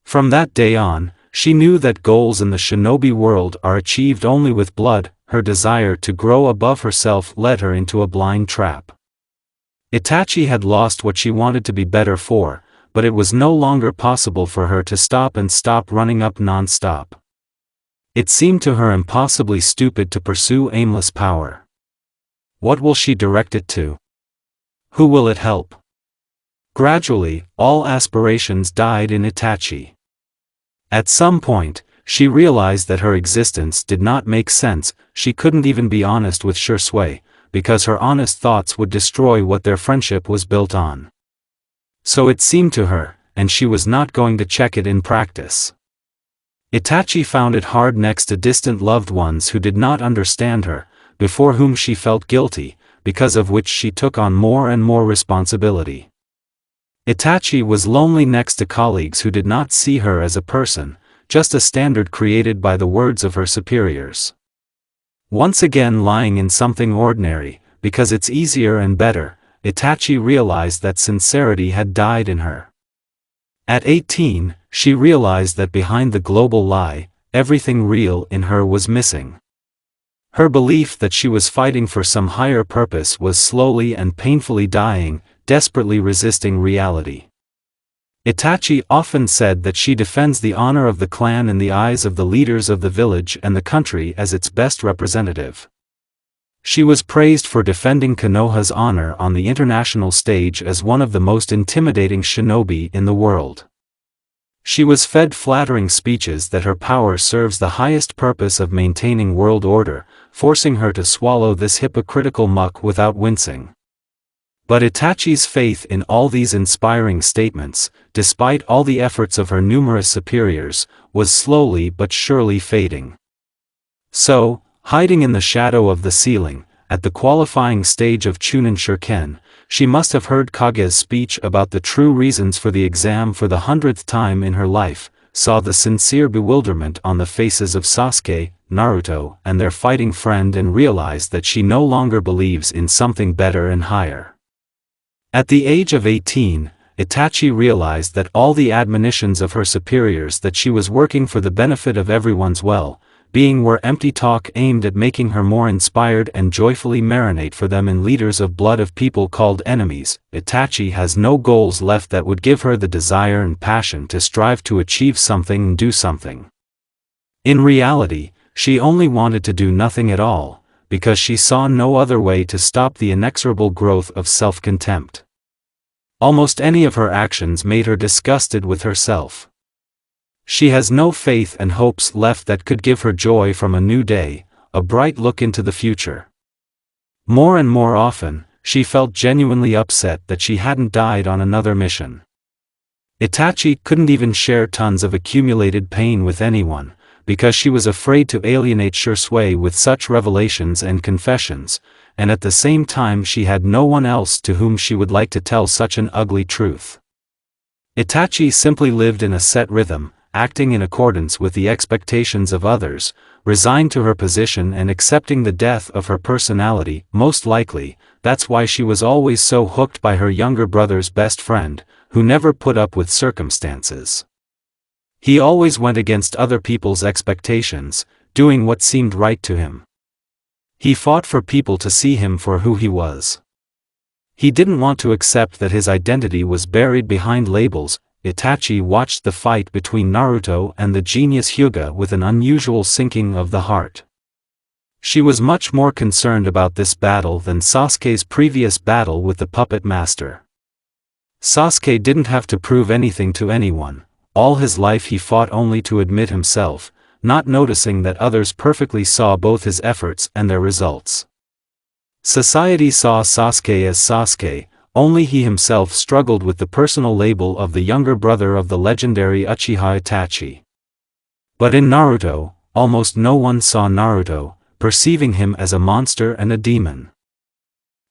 S1: From that day on, she knew that goals in the shinobi world are achieved only with blood. Her desire to grow above herself led her into a blind trap. Itachi had lost what she wanted to be better for, but it was no longer possible for her to stop running up non-stop. It seemed to her impossibly stupid to pursue aimless power. What will she direct it to? Who will it help? Gradually, all aspirations died in Itachi. At some point, she realized that her existence did not make sense. She couldn't even be honest with Shursui, because her honest thoughts would destroy what their friendship was built on. So it seemed to her, and she was not going to check it in practice. Itachi found it hard next to distant loved ones who did not understand her, before whom she felt guilty, because of which she took on more and more responsibility. Itachi was lonely next to colleagues who did not see her as a person, just a standard created by the words of her superiors. Once again lying in something ordinary, because it's easier and better, Itachi realized that sincerity had died in her. At 18, she realized that behind the global lie, everything real in her was missing. Her belief that she was fighting for some higher purpose was slowly and painfully dying, desperately resisting reality. Itachi often said that she defends the honor of the clan in the eyes of the leaders of the village and the country as its best representative. She was praised for defending Konoha's honor on the international stage as one of the most intimidating shinobi in the world. She was fed flattering speeches that her power serves the highest purpose of maintaining world order, forcing her to swallow this hypocritical muck without wincing. But Itachi's faith in all these inspiring statements, despite all the efforts of her numerous superiors, was slowly but surely fading. So, hiding in the shadow of the ceiling, at the qualifying stage of Chunin Shuriken, she must have heard Kage's speech about the true reasons for the exam for the 100th time in her life, saw the sincere bewilderment on the faces of Sasuke, Naruto, and their fighting friend, and realized that she no longer believes in something better and higher. At the age of 18, Itachi realized that all the admonitions of her superiors that she was working for the benefit of everyone's well-being were empty talk aimed at making her more inspired and joyfully marinate for them in liters of blood of people called enemies. Itachi has no goals left that would give her the desire and passion to strive to achieve something and do something. In reality, she only wanted to do nothing at all, because she saw no other way to stop the inexorable growth of self-contempt. Almost any of her actions made her disgusted with herself. She has no faith and hopes left that could give her joy from a new day, a bright look into the future. More and more often, she felt genuinely upset that she hadn't died on another mission. Itachi couldn't even share tons of accumulated pain with anyone, because she was afraid to alienate Shursui with such revelations and confessions, and at the same time she had no one else to whom she would like to tell such an ugly truth. Itachi simply lived in a set rhythm, acting in accordance with the expectations of others, resigned to her position and accepting the death of her personality. Most likely, that's why she was always so hooked by her younger brother's best friend, who never put up with circumstances. He always went against other people's expectations, doing what seemed right to him. He fought for people to see him for who he was. He didn't want to accept that his identity was buried behind labels. Itachi watched the fight between Naruto and the genius Hyuga with an unusual sinking of the heart. She was much more concerned about this battle than Sasuke's previous battle with the puppet master. Sasuke didn't have to prove anything to anyone. All his life he fought only to admit himself, not noticing that others perfectly saw both his efforts and their results. Society saw Sasuke as Sasuke, only he himself struggled with the personal label of the younger brother of the legendary Uchiha Itachi. But in Naruto, almost no one saw Naruto, perceiving him as a monster and a demon.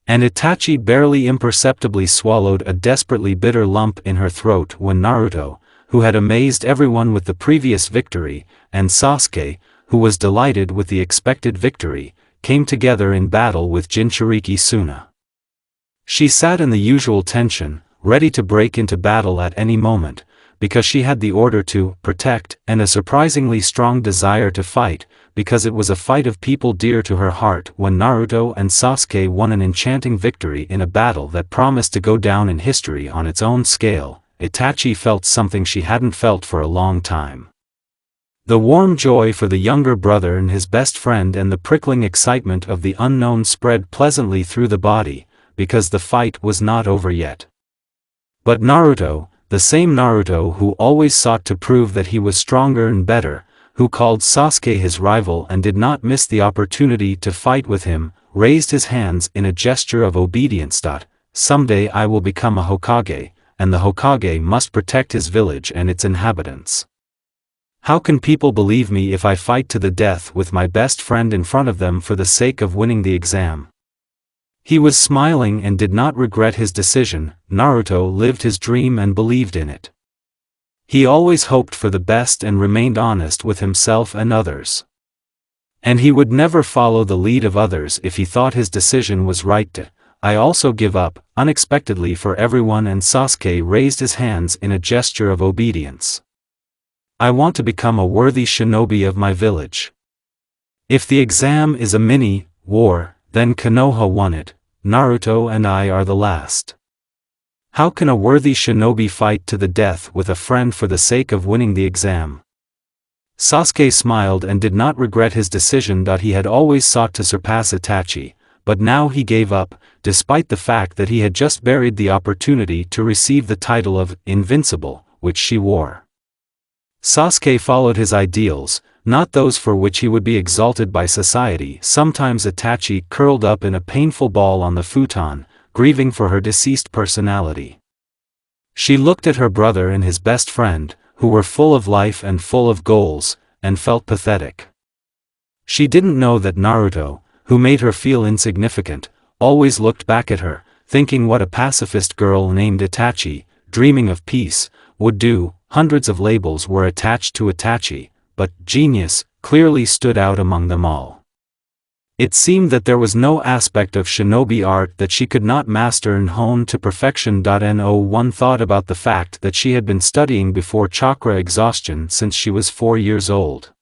S1: And Itachi barely imperceptibly swallowed a desperately bitter lump in her throat when Naruto, who had amazed everyone with the previous victory, and Sasuke, who was delighted with the expected victory, came together in battle with Jinchuriki Suna. She sat in the usual tension, ready to break into battle at any moment, because she had the order to protect and a surprisingly strong desire to fight, because it was a fight of people dear to her heart. When Naruto and Sasuke won an enchanting victory in a battle that promised to go down in history on its own scale, Itachi felt something she hadn't felt for a long time. The warm joy for the younger brother and his best friend and the prickling excitement of the unknown spread pleasantly through the body, because the fight was not over yet. But Naruto, the same Naruto who always sought to prove that he was stronger and better, who called Sasuke his rival and did not miss the opportunity to fight with him, raised his hands in a gesture of obedience. Someday I will become a Hokage, and the Hokage must protect his village and its inhabitants. How can people believe me if I fight to the death with my best friend in front of them for the sake of winning the exam? He was smiling and did not regret his decision. Naruto lived his dream and believed in it. He always hoped for the best and remained honest with himself and others. And he would never follow the lead of others if he thought his decision was right. I also give up, unexpectedly for everyone, and Sasuke raised his hands in a gesture of obedience. I want to become a worthy shinobi of my village. If the exam is a mini-war, then Konoha won it. Naruto and I are the last. How can a worthy shinobi fight to the death with a friend for the sake of winning the exam? Sasuke smiled and did not regret his decision. He had always sought to surpass Itachi, but now he gave up, despite the fact that he had just buried the opportunity to receive the title of Invincible, which she wore. Sasuke followed his ideals, not those for which he would be exalted by society. Sometimes Itachi curled up in a painful ball on the futon, grieving for her deceased personality. She looked at her brother and his best friend, who were full of life and full of goals, and felt pathetic. She didn't know that Naruto, who made her feel insignificant, always looked back at her, thinking what a pacifist girl named Itachi, dreaming of peace, would do. Hundreds of labels were attached to Itachi, but genius clearly stood out among them all. It seemed that there was no aspect of shinobi art that she could not master and hone to perfection. No one thought about the fact that she had been studying before chakra exhaustion since she was 4 years old.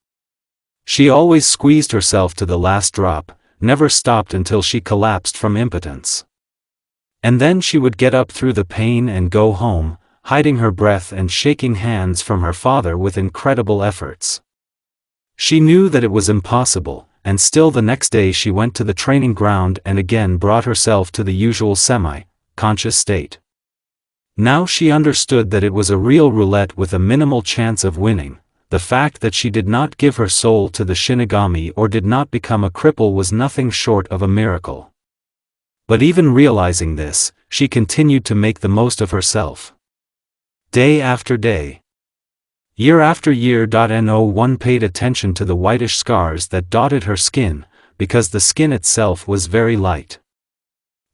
S1: She always squeezed herself to the last drop, never stopped until she collapsed from impotence. And then she would get up through the pain and go home, hiding her breath and shaking hands from her father with incredible efforts. She knew that it was impossible, and still the next day she went to the training ground and again brought herself to the usual semi-conscious state. Now she understood that it was a real roulette with a minimal chance of winning. The fact that she did not give her soul to the Shinigami or did not become a cripple was nothing short of a miracle. But even realizing this, she continued to make the most of herself. Day after day. Year after year. No one paid attention to the whitish scars that dotted her skin, because the skin itself was very light.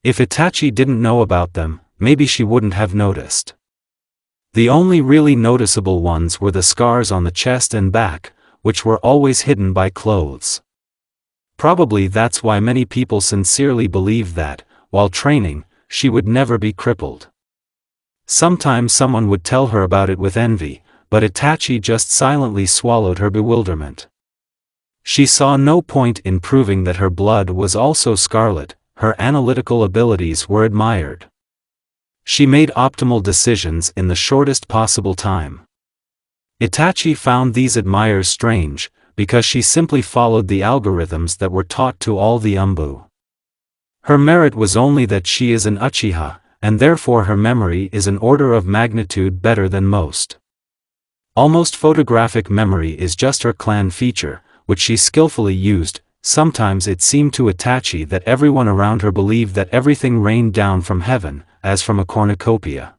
S1: If Itachi didn't know about them, maybe she wouldn't have noticed. The only really noticeable ones were the scars on the chest and back, which were always hidden by clothes. Probably that's why many people sincerely believed that, while training, she would never be crippled. Sometimes someone would tell her about it with envy, but Itachi just silently swallowed her bewilderment. She saw no point in proving that her blood was also scarlet. Her analytical abilities were admired. She made optimal decisions in the shortest possible time. Itachi found these admirers strange, because she simply followed the algorithms that were taught to all the Umbu. Her merit was only that she is an Uchiha, and therefore her memory is an order of magnitude better than most. Almost photographic memory is just her clan feature, which she skillfully used. Sometimes it seemed to Itachi that everyone around her believed that everything rained down from heaven, as from a cornucopia.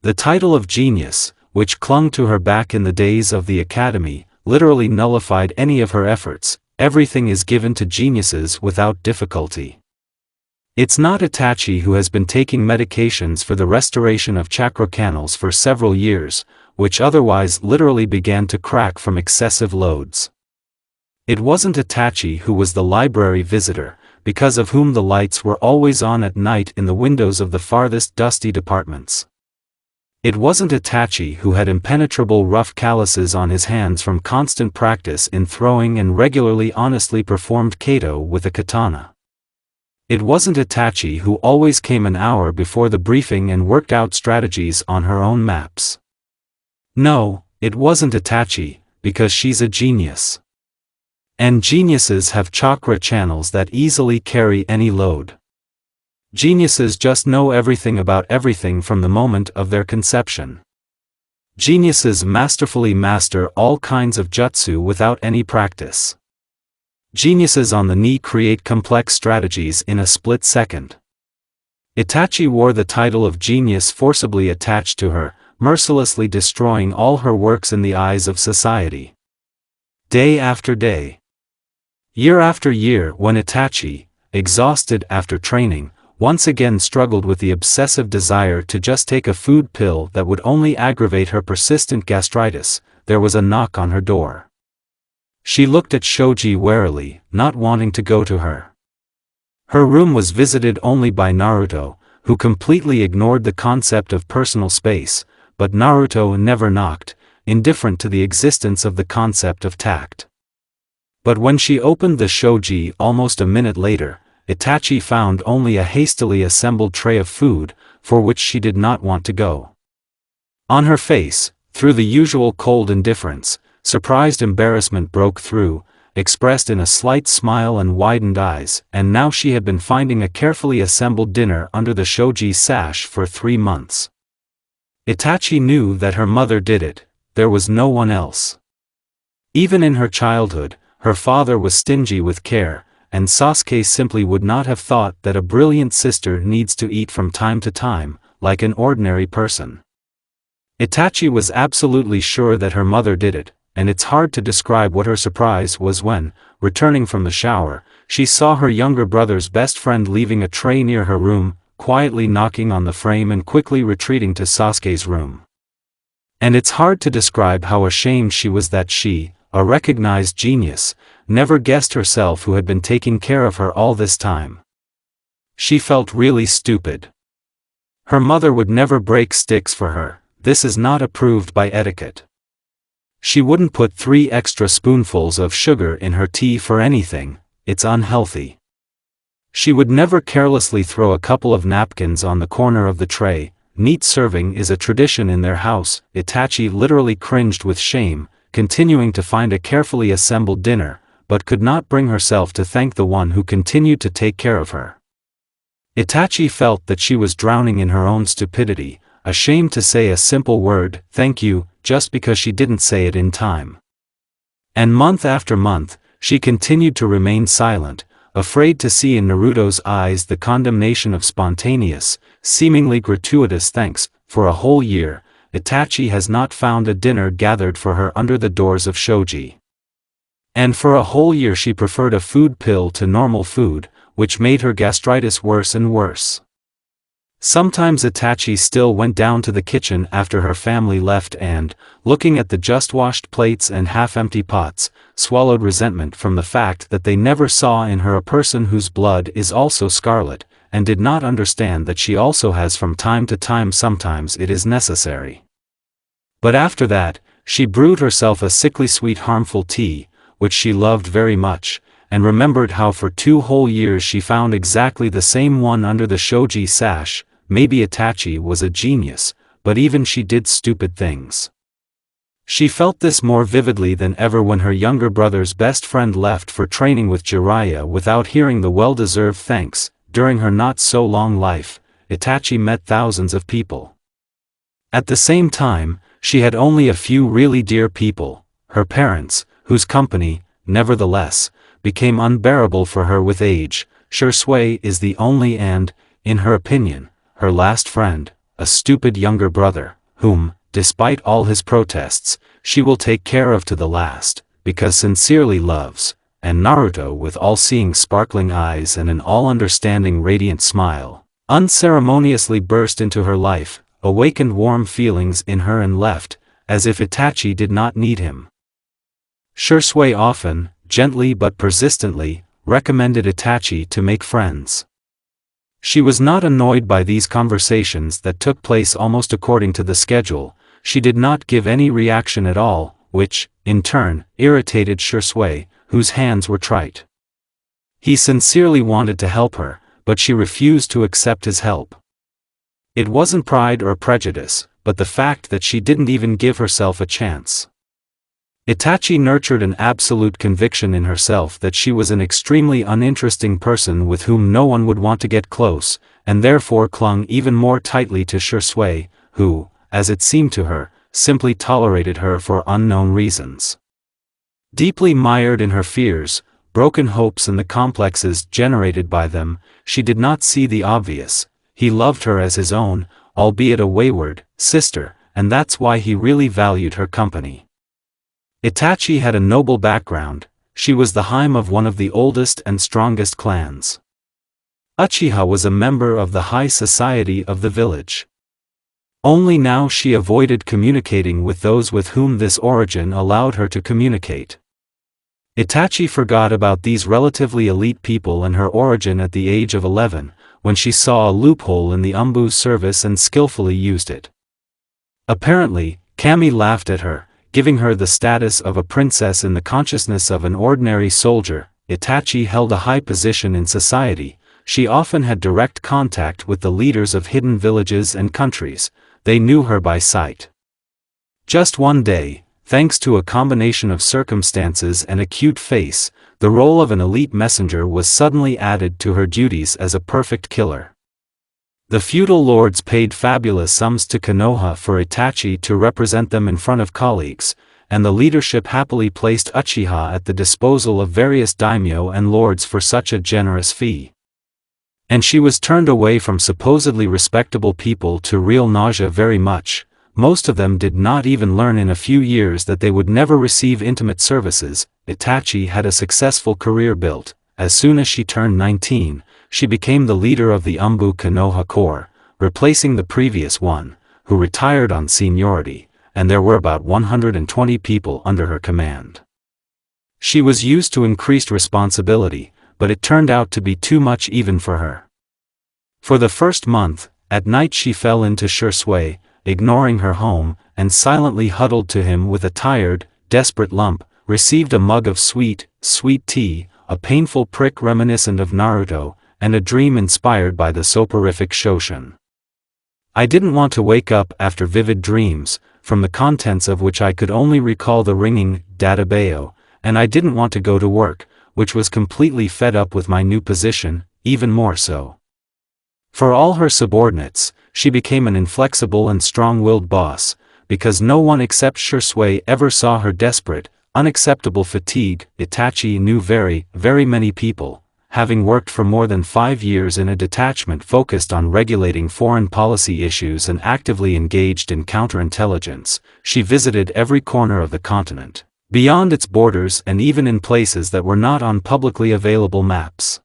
S1: The title of genius, which clung to her back in the days of the academy, literally nullified any of her efforts. Everything is given to geniuses without difficulty. It's not Itachi who has been taking medications for the restoration of chakra canals for several years, which otherwise literally began to crack from excessive loads. It wasn't Itachi who was the library visitor, because of whom the lights were always on at night in the windows of the farthest dusty departments. It wasn't Itachi who had impenetrable rough calluses on his hands from constant practice in throwing and regularly honestly performed Kato with a katana. It wasn't Itachi who always came an hour before the briefing and worked out strategies on her own maps. No, it wasn't Itachi, because she's a genius. And geniuses have chakra channels that easily carry any load. Geniuses just know everything about everything from the moment of their conception. Geniuses masterfully master all kinds of jutsu without any practice. Geniuses on the knee create complex strategies in a split second. Itachi wore the title of genius forcibly attached to her, mercilessly destroying all her works in the eyes of society. Day after day. Year after year, when Itachi, exhausted after training, once again struggled with the obsessive desire to just take a food pill that would only aggravate her persistent gastritis, there was a knock on her door. She looked at Shoji warily, not wanting to go to her. Her room was visited only by Naruto, who completely ignored the concept of personal space, but Naruto never knocked, indifferent to the existence of the concept of tact. But when she opened the shoji almost a minute later, Itachi found only a hastily assembled tray of food, for which she did not want to go. On her face, through the usual cold indifference, surprised embarrassment broke through, expressed in a slight smile and widened eyes, and now she had been finding a carefully assembled dinner under the shoji sash for 3 months. Itachi knew that her mother did it, there was no one else. Even in her childhood, her father was stingy with care, and Sasuke simply would not have thought that a brilliant sister needs to eat from time to time, like an ordinary person. Itachi was absolutely sure that her mother did it, and it's hard to describe what her surprise was when, returning from the shower, she saw her younger brother's best friend leaving a tray near her room, quietly knocking on the frame and quickly retreating to Sasuke's room. And it's hard to describe how ashamed she was that she, a recognized genius, never guessed herself who had been taking care of her all this time. She felt really stupid. Her mother would never break sticks for her, this is not approved by etiquette. She wouldn't put 3 extra spoonfuls of sugar in her tea for anything, it's unhealthy. She would never carelessly throw a couple of napkins on the corner of the tray. Neat serving is a tradition in their house. Itachi literally cringed with shame, continuing to find a carefully assembled dinner, but could not bring herself to thank the one who continued to take care of her. Itachi felt that she was drowning in her own stupidity, ashamed to say a simple word, thank you, just because she didn't say it in time. And month after month, she continued to remain silent, afraid to see in Naruto's eyes the condemnation of spontaneous, seemingly gratuitous thanks. For a whole year, Itachi has not found a dinner gathered for her under the doors of shoji. And for a whole year she preferred a food pill to normal food, which made her gastritis worse and worse. Sometimes Itachi still went down to the kitchen after her family left and, looking at the just-washed plates and half-empty pots, swallowed resentment from the fact that they never saw in her a person whose blood is also scarlet, and did not understand that she also has from time to time sometimes it is necessary. But after that, she brewed herself a sickly sweet harmful tea, which she loved very much, and remembered how for 2 whole years she found exactly the same one under the shoji sash. Maybe Itachi was a genius, but even she did stupid things. She felt this more vividly than ever when her younger brother's best friend left for training with Jiraiya without hearing the well-deserved thanks. During her not-so-long life, Itachi met thousands of people. At the same time, she had only a few really dear people, her parents, whose company, nevertheless, became unbearable for her with age. Shursui is the only and, in her opinion, her last friend, a stupid younger brother, whom, despite all his protests, she will take care of to the last, because sincerely loves, and Naruto with all-seeing sparkling eyes and an all-understanding radiant smile, unceremoniously burst into her life, awakened warm feelings in her and left, as if Itachi did not need him. Shursui often, gently but persistently, recommended Itachi to make friends. She was not annoyed by these conversations that took place almost according to the schedule. She did not give any reaction at all, which, in turn, irritated Shursui, whose hands were trite. He sincerely wanted to help her, but she refused to accept his help. It wasn't pride or prejudice, but the fact that she didn't even give herself a chance. Itachi nurtured an absolute conviction in herself that she was an extremely uninteresting person with whom no one would want to get close, and therefore clung even more tightly to Shisui, who, as it seemed to her, simply tolerated her for unknown reasons. Deeply mired in her fears, broken hopes and the complexes generated by them, she did not see the obvious. He loved her as his own, albeit a wayward, sister, and that's why he really valued her company. Itachi had a noble background. She was the Haim of one of the oldest and strongest clans. Uchiha was a member of the high society of the village. Only now she avoided communicating with those with whom this origin allowed her to communicate. Itachi forgot about these relatively elite people and her origin at the age of 11, when she saw a loophole in the Umbu's service and skillfully used it. Apparently, Kami laughed at her, giving her the status of a princess in the consciousness of an ordinary soldier. Itachi held a high position in society. She often had direct contact with the leaders of hidden villages and countries. They knew her by sight. Just one day, thanks to a combination of circumstances and a cute face, the role of an elite messenger was suddenly added to her duties as a perfect killer. The feudal lords paid fabulous sums to Konoha for Itachi to represent them in front of colleagues, and the leadership happily placed Uchiha at the disposal of various daimyo and lords for such a generous fee. And she was turned away from supposedly respectable people to real nausea very much. Most of them did not even learn in a few years that they would never receive intimate services. Itachi had a successful career built. As soon as she turned 19, she became the leader of the Umbu Konoha Corps, replacing the previous one, who retired on seniority, and there were about 120 people under her command. She was used to increased responsibility, but it turned out to be too much even for her. For the first month, at night she fell into Shisui, ignoring her home, and silently huddled to him with a tired, desperate lump, received a mug of sweet tea, a painful prick reminiscent of Naruto, and a dream inspired by the soporific Shoshin. I didn't want to wake up after vivid dreams, from the contents of which I could only recall the ringing databeo, and I didn't want to go to work, which was completely fed up with my new position, even more so. For all her subordinates, she became an inflexible and strong-willed boss, because no one except Shisui ever saw her desperate, unacceptable fatigue. Itachi knew very many people. Having worked for more than 5 years in a detachment focused on regulating foreign policy issues and actively engaged in counterintelligence, she visited every corner of the continent, beyond its borders and even in places that were not on publicly available maps.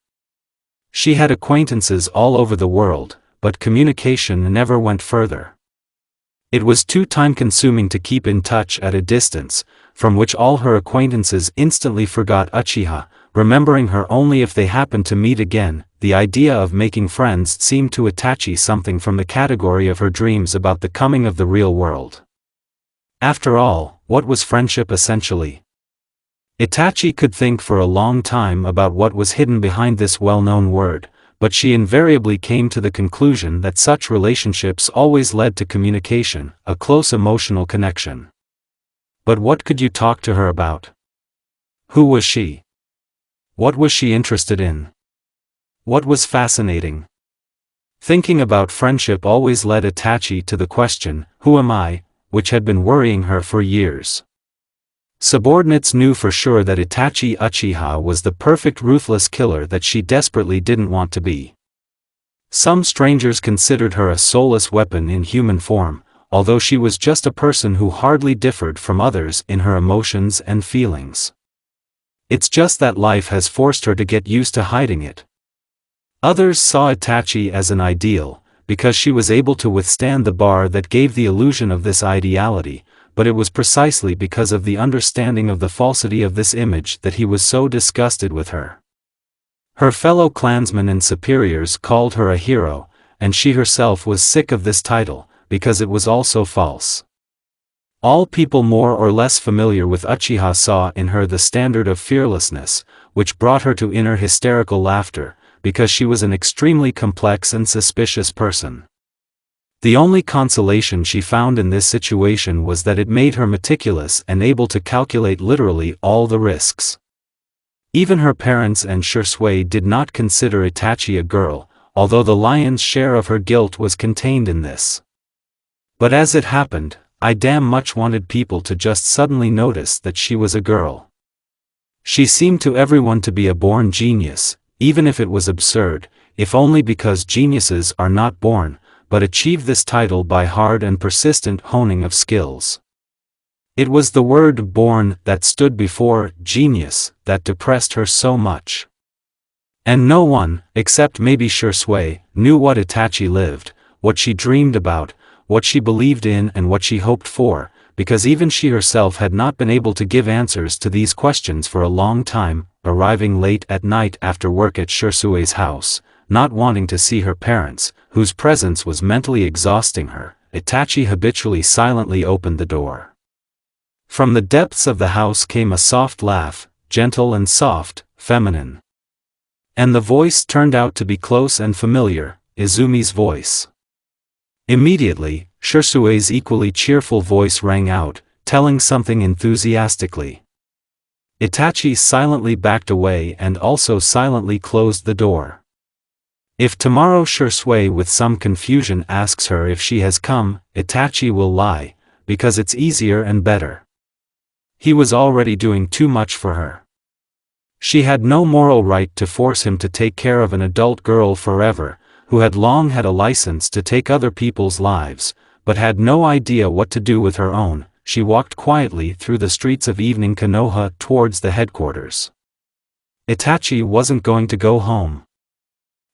S1: She had acquaintances all over the world, but communication never went further. It was too time-consuming to keep in touch at a distance, from which all her acquaintances instantly forgot Uchiha, remembering her only if they happened to meet again. The idea of making friends seemed to Itachi something from the category of her dreams about the coming of the real world. After all, what was friendship essentially? Itachi could think for a long time about what was hidden behind this well-known word, but she invariably came to the conclusion that such relationships always led to communication, a close emotional connection. But what could you talk to her about? Who was she? What was she interested in? What was fascinating? Thinking about friendship always led Itachi to the question, "Who am I?" which had been worrying her for years. Subordinates knew for sure that Itachi Uchiha was the perfect ruthless killer that she desperately didn't want to be. Some strangers considered her a soulless weapon in human form, although she was just a person who hardly differed from others in her emotions and feelings. It's just that life has forced her to get used to hiding it. Others saw Itachi as an ideal, because she was able to withstand the bar that gave the illusion of this ideality, but it was precisely because of the understanding of the falsity of this image that he was so disgusted with her. Her fellow clansmen and superiors called her a hero, and she herself was sick of this title, because it was also false. All people more or less familiar with Uchiha saw in her the standard of fearlessness, which brought her to inner hysterical laughter, because she was an extremely complex and suspicious person. The only consolation she found in this situation was that it made her meticulous and able to calculate literally all the risks. Even her parents and Shisui did not consider Itachi a girl, although the lion's share of her guilt was contained in this. But as it happened, I damn much wanted people to just suddenly notice that she was a girl. She seemed to everyone to be a born genius, even if it was absurd, if only because geniuses are not born, but achieve this title by hard and persistent honing of skills. It was the word born that stood before genius that depressed her so much. And no one, except maybe Shisui, knew what Itachi lived, what she dreamed about, what she believed in and what she hoped for, because even she herself had not been able to give answers to these questions for a long time, arriving late at night after work at Shisui's house, not wanting to see her parents, whose presence was mentally exhausting her. Itachi habitually silently opened the door. From the depths of the house came a soft laugh, gentle and soft, feminine. And the voice turned out to be close and familiar, Izumi's voice. Immediately, Shisui's equally cheerful voice rang out, telling something enthusiastically. Itachi silently backed away and also silently closed the door. If tomorrow Shisui with some confusion asks her if she has come, Itachi will lie, because it's easier and better. He was already doing too much for her. She had no moral right to force him to take care of an adult girl forever, who had long had a license to take other people's lives, but had no idea what to do with her own. She walked quietly through the streets of evening Konoha towards the headquarters. Itachi wasn't going to go home.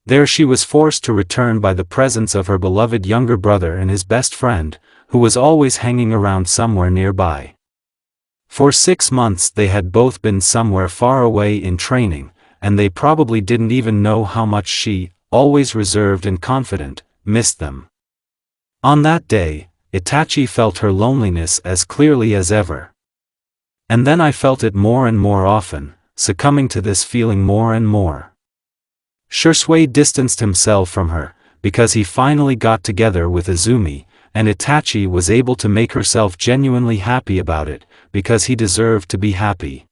S1: There she was forced to return by the presence of her beloved younger brother and his best friend, who was always hanging around somewhere nearby. For 6 months they had both been somewhere far away in training, and they probably didn't even know how much she, always reserved and confident, missed them. On that day, Itachi felt her loneliness as clearly as ever. And then I felt it more and more often, succumbing to this feeling more and more. Shisui distanced himself from her, because he finally got together with Izumi, and Itachi was able to make herself genuinely happy about it, because he deserved to be happy.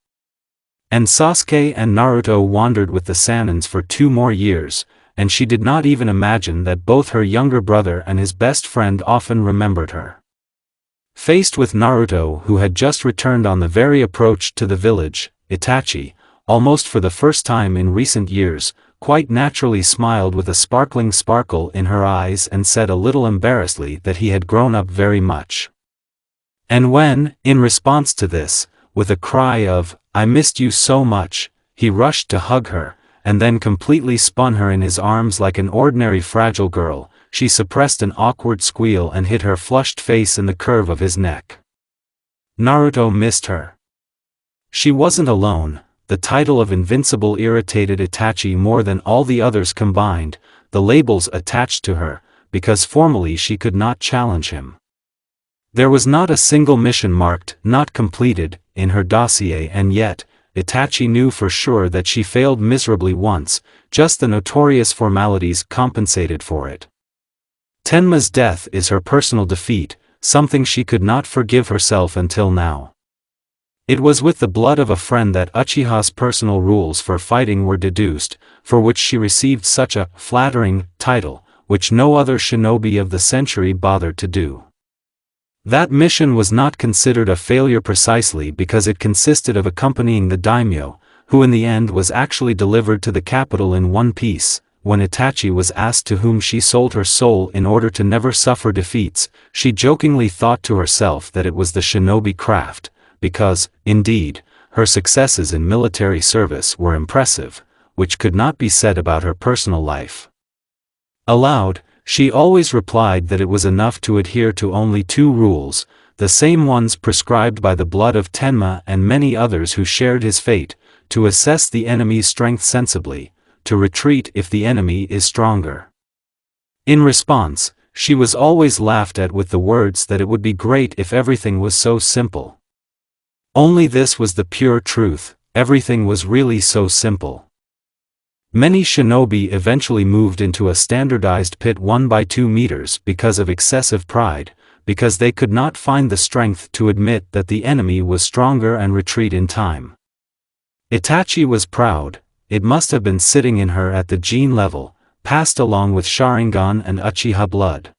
S1: And Sasuke and Naruto wandered with the Sanins for 2 more years, and she did not even imagine that both her younger brother and his best friend often remembered her. Faced with Naruto, who had just returned on the very approach to the village, Itachi, almost for the first time in recent years, quite naturally smiled with a sparkling sparkle in her eyes and said a little embarrassedly that he had grown up very much. And when, in response to this, with a cry of, "I missed you so much," he rushed to hug her, and then completely spun her in his arms like an ordinary fragile girl, she suppressed an awkward squeal and hid her flushed face in the curve of his neck. Naruto missed her. She wasn't alone. The title of invincible irritated Itachi more than all the others combined, the labels attached to her, because formally she could not challenge him. There was not a single mission marked "not completed" in her dossier, and yet, Itachi knew for sure that she failed miserably once, just the notorious formalities compensated for it. Tenma's death is her personal defeat, something she could not forgive herself until now. It was with the blood of a friend that Uchiha's personal rules for fighting were deduced, for which she received such a flattering title, which no other shinobi of the century bothered to do. That mission was not considered a failure precisely because it consisted of accompanying the daimyo, who in the end was actually delivered to the capital in one piece. When Itachi was asked to whom she sold her soul in order to never suffer defeats, she jokingly thought to herself that it was the shinobi craft, because, indeed, her successes in military service were impressive, which could not be said about her personal life. Aloud, she always replied that it was enough to adhere to only 2 rules, the same ones prescribed by the blood of Tenma and many others who shared his fate: to assess the enemy's strength sensibly, to retreat if the enemy is stronger. In response, she was always laughed at with the words that it would be great if everything was so simple. Only this was the pure truth, everything was really so simple. Many shinobi eventually moved into a standardized pit 1 by 2 meters because of excessive pride, because they could not find the strength to admit that the enemy was stronger and retreat in time. Itachi was proud. It must have been sitting in her at the gene level, passed along with Sharingan and Uchiha blood.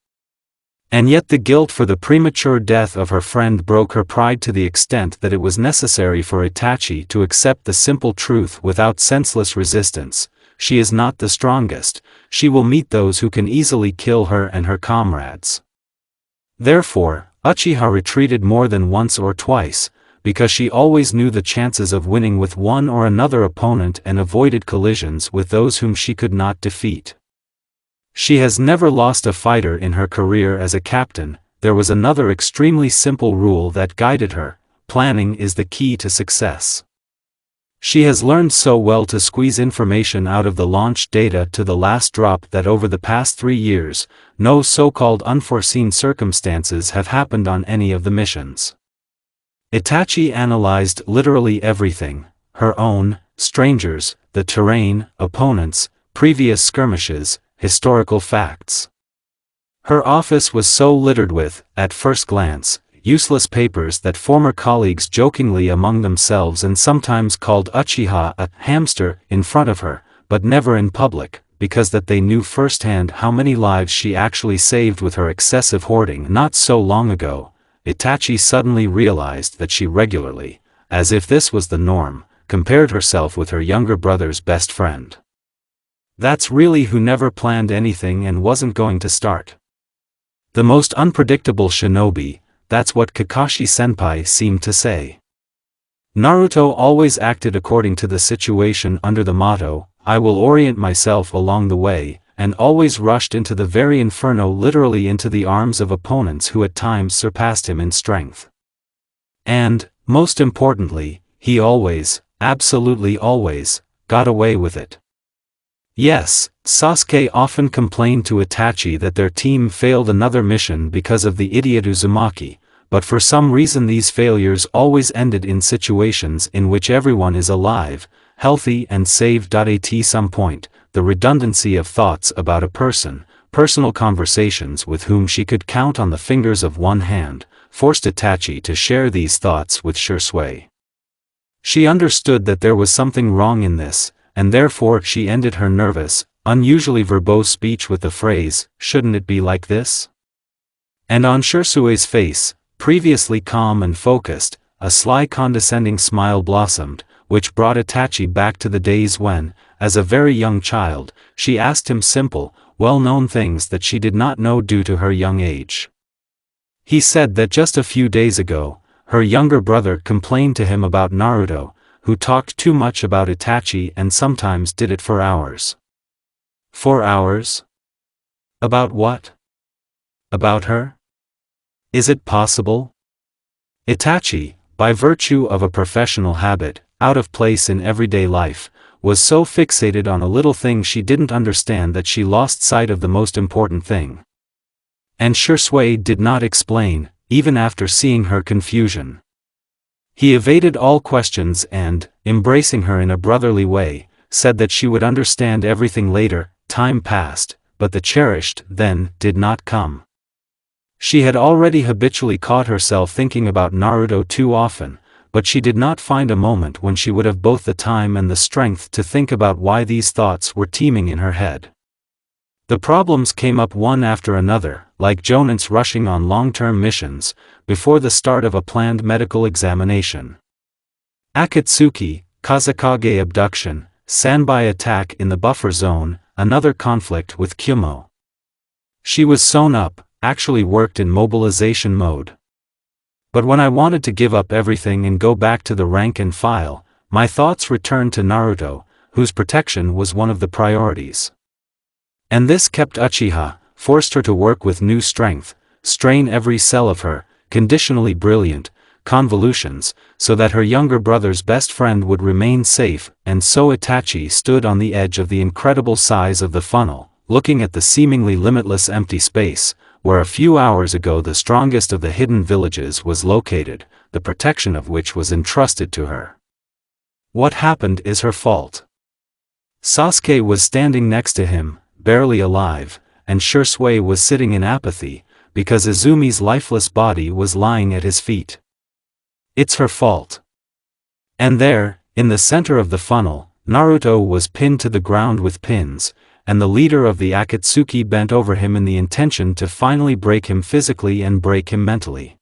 S1: And yet the guilt for the premature death of her friend broke her pride to the extent that it was necessary for Itachi to accept the simple truth without senseless resistance: she is not the strongest, she will meet those who can easily kill her and her comrades. Therefore, Uchiha retreated more than once or twice, because she always knew the chances of winning with one or another opponent and avoided collisions with those whom she could not defeat. She has never lost a fighter in her career as a captain. There was another extremely simple rule that guided her: planning is the key to success. She has learned so well to squeeze information out of the launch data to the last drop that over the past 3 years, no so-called unforeseen circumstances have happened on any of the missions. Itachi analyzed literally everything: her own, strangers, the terrain, opponents, previous skirmishes, historical facts. Her office was so littered with, at first glance, useless papers that former colleagues jokingly among themselves and sometimes called Uchiha a hamster in front of her, but never in public, because that they knew firsthand how many lives she actually saved with her excessive hoarding. Not so long ago, Itachi suddenly realized that she regularly, as if this was the norm, compared herself with her younger brother's best friend. That's really who never planned anything and wasn't going to start. The most unpredictable shinobi, that's what Kakashi-senpai seemed to say. Naruto always acted according to the situation under the motto, "I will orient myself along the way," and always rushed into the very inferno, literally into the arms of opponents who at times surpassed him in strength. And, most importantly, he always, absolutely always, got away with it. Yes, Sasuke often complained to Itachi that their team failed another mission because of the idiot Uzumaki, but for some reason these failures always ended in situations in which everyone is alive, healthy and safe. At some point, the redundancy of thoughts about a person, personal conversations with whom she could count on the fingers of one hand, forced Itachi to share these thoughts with Shursui. She understood that there was something wrong in this, and therefore she ended her nervous, unusually verbose speech with the phrase, "Shouldn't it be like this?" And on Shursui's face, previously calm and focused, a sly condescending smile blossomed, which brought Itachi back to the days when, as a very young child, she asked him simple, well-known things that she did not know due to her young age. He said that just a few days ago, her younger brother complained to him about Naruto, who talked too much about Itachi and sometimes did it for hours. 4 hours? About what? About her? Is it possible? Itachi, by virtue of a professional habit, out of place in everyday life, was so fixated on a little thing she didn't understand that she lost sight of the most important thing. And Shursui did not explain, even after seeing her confusion. He evaded all questions and, embracing her in a brotherly way, said that she would understand everything later. Time passed, but the cherished then did not come. She had already habitually caught herself thinking about Naruto too often, but she did not find a moment when she would have both the time and the strength to think about why these thoughts were teeming in her head. The problems came up one after another, like jonins rushing on long-term missions, before the start of a planned medical examination. Akatsuki, Kazekage abduction, Sanbai attack in the buffer zone, another conflict with Kyumo. She was sewn up, actually worked in mobilization mode. But when I wanted to give up everything and go back to the rank and file, my thoughts returned to Naruto, whose protection was one of the priorities. And this kept Uchiha, forced her to work with new strength, strain every cell of her, conditionally brilliant, convolutions, so that her younger brother's best friend would remain safe. And so Itachi stood on the edge of the incredible size of the funnel, looking at the seemingly limitless empty space, where a few hours ago the strongest of the hidden villages was located, the protection of which was entrusted to her. What happened is her fault. Sasuke was standing next to him, barely alive, and Shisui was sitting in apathy, because Izumi's lifeless body was lying at his feet. It's her fault. And there, in the center of the funnel, Naruto was pinned to the ground with pins, and the leader of the Akatsuki bent over him in the intention to finally break him physically and break him mentally.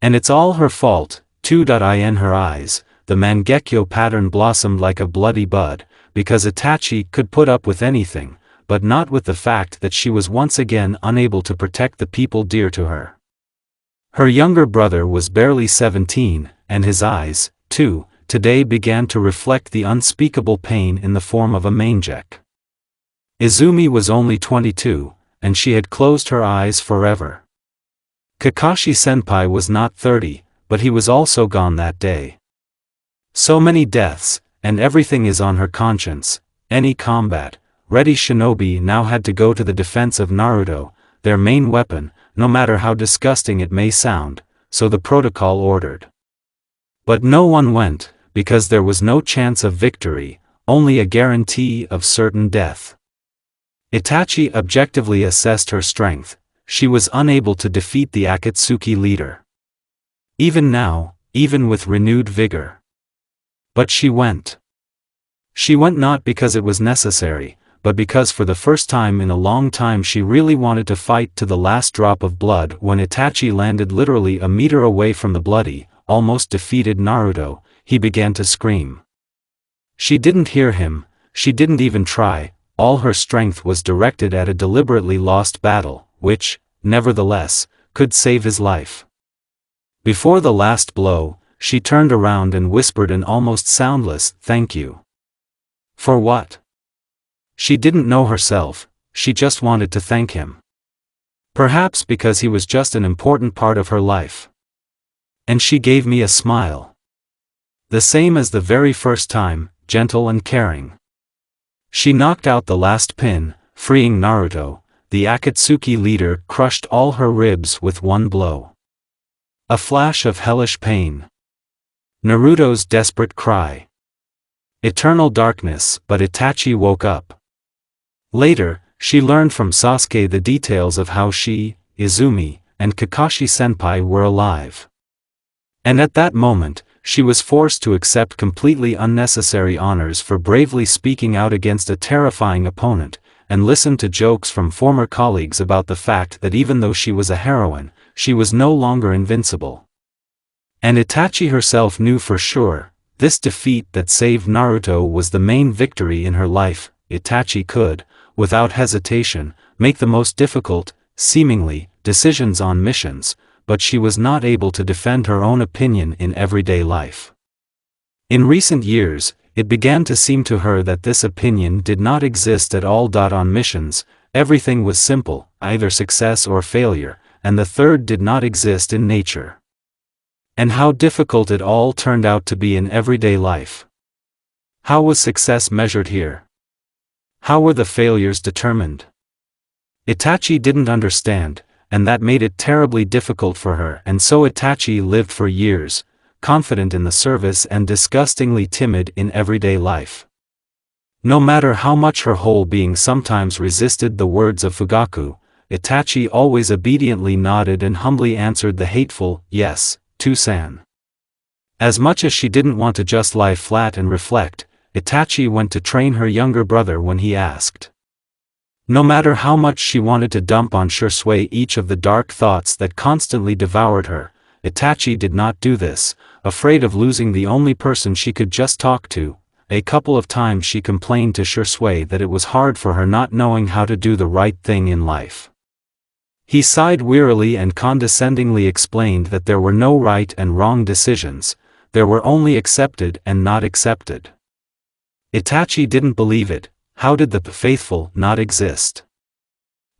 S1: And it's all her fault, too. In her eyes, the Mangekyo pattern blossomed like a bloody bud, because Itachi could put up with anything, but not with the fact that she was once again unable to protect the people dear to her. Her younger brother was barely 17, and his eyes, too, today began to reflect the unspeakable pain in the form of a mangek. Izumi was only 22, and she had closed her eyes forever. Kakashi-senpai was not 30, but he was also gone that day. So many deaths, and everything is on her conscience. Any combat ready shinobi now had to go to the defense of Naruto, their main weapon, no matter how disgusting it may sound, so the protocol ordered. But no one went, because there was no chance of victory, only a guarantee of certain death. Itachi objectively assessed her strength. She was unable to defeat the Akatsuki leader. Even now, even with renewed vigor. But she went. She went not because it was necessary, but because for the first time in a long time she really wanted to fight to the last drop of blood. When Itachi landed literally a meter away from the bloody, almost defeated Naruto, he began to scream. She didn't hear him, she didn't even try. All her strength was directed at a deliberately lost battle, which, nevertheless, could save his life. Before the last blow, she turned around and whispered an almost soundless, "Thank you." For what? She didn't know herself, she just wanted to thank him. Perhaps because he was just an important part of her life. And she gave me a smile. The same as the very first time, gentle and caring. She knocked out the last pin, freeing Naruto. The Akatsuki leader crushed all her ribs with one blow. A flash of hellish pain. Naruto's desperate cry. Eternal darkness. But Itachi woke up. Later, she learned from Sasuke the details of how she, Izumi, and Kakashi-senpai were alive. And at that moment, she was forced to accept completely unnecessary honors for bravely speaking out against a terrifying opponent, and listen to jokes from former colleagues about the fact that even though she was a heroine, she was no longer invincible. And Itachi herself knew for sure, this defeat that saved Naruto was the main victory in her life. Itachi could, without hesitation, make the most difficult, seemingly, decisions on missions, but she was not able to defend her own opinion in everyday life. In recent years, it began to seem to her that this opinion did not exist at all. On missions, everything was simple, either success or failure, and the third did not exist in nature. And how difficult it all turned out to be in everyday life. How was success measured here? How were the failures determined? Itachi didn't understand, and that made it terribly difficult for her, and so Itachi lived for years, confident in the service and disgustingly timid in everyday life. No matter how much her whole being sometimes resisted the words of Fugaku, Itachi always obediently nodded and humbly answered the hateful, "Yes, to-san." As much as she didn't want to just lie flat and reflect, Itachi went to train her younger brother when he asked. No matter how much she wanted to dump on Shisui each of the dark thoughts that constantly devoured her, Itachi did not do this, afraid of losing the only person she could just talk to. A couple of times she complained to Shisui that it was hard for her not knowing how to do the right thing in life. He sighed wearily and condescendingly explained that there were no right and wrong decisions, there were only accepted and not accepted. Itachi didn't believe it. How did the faithful not exist?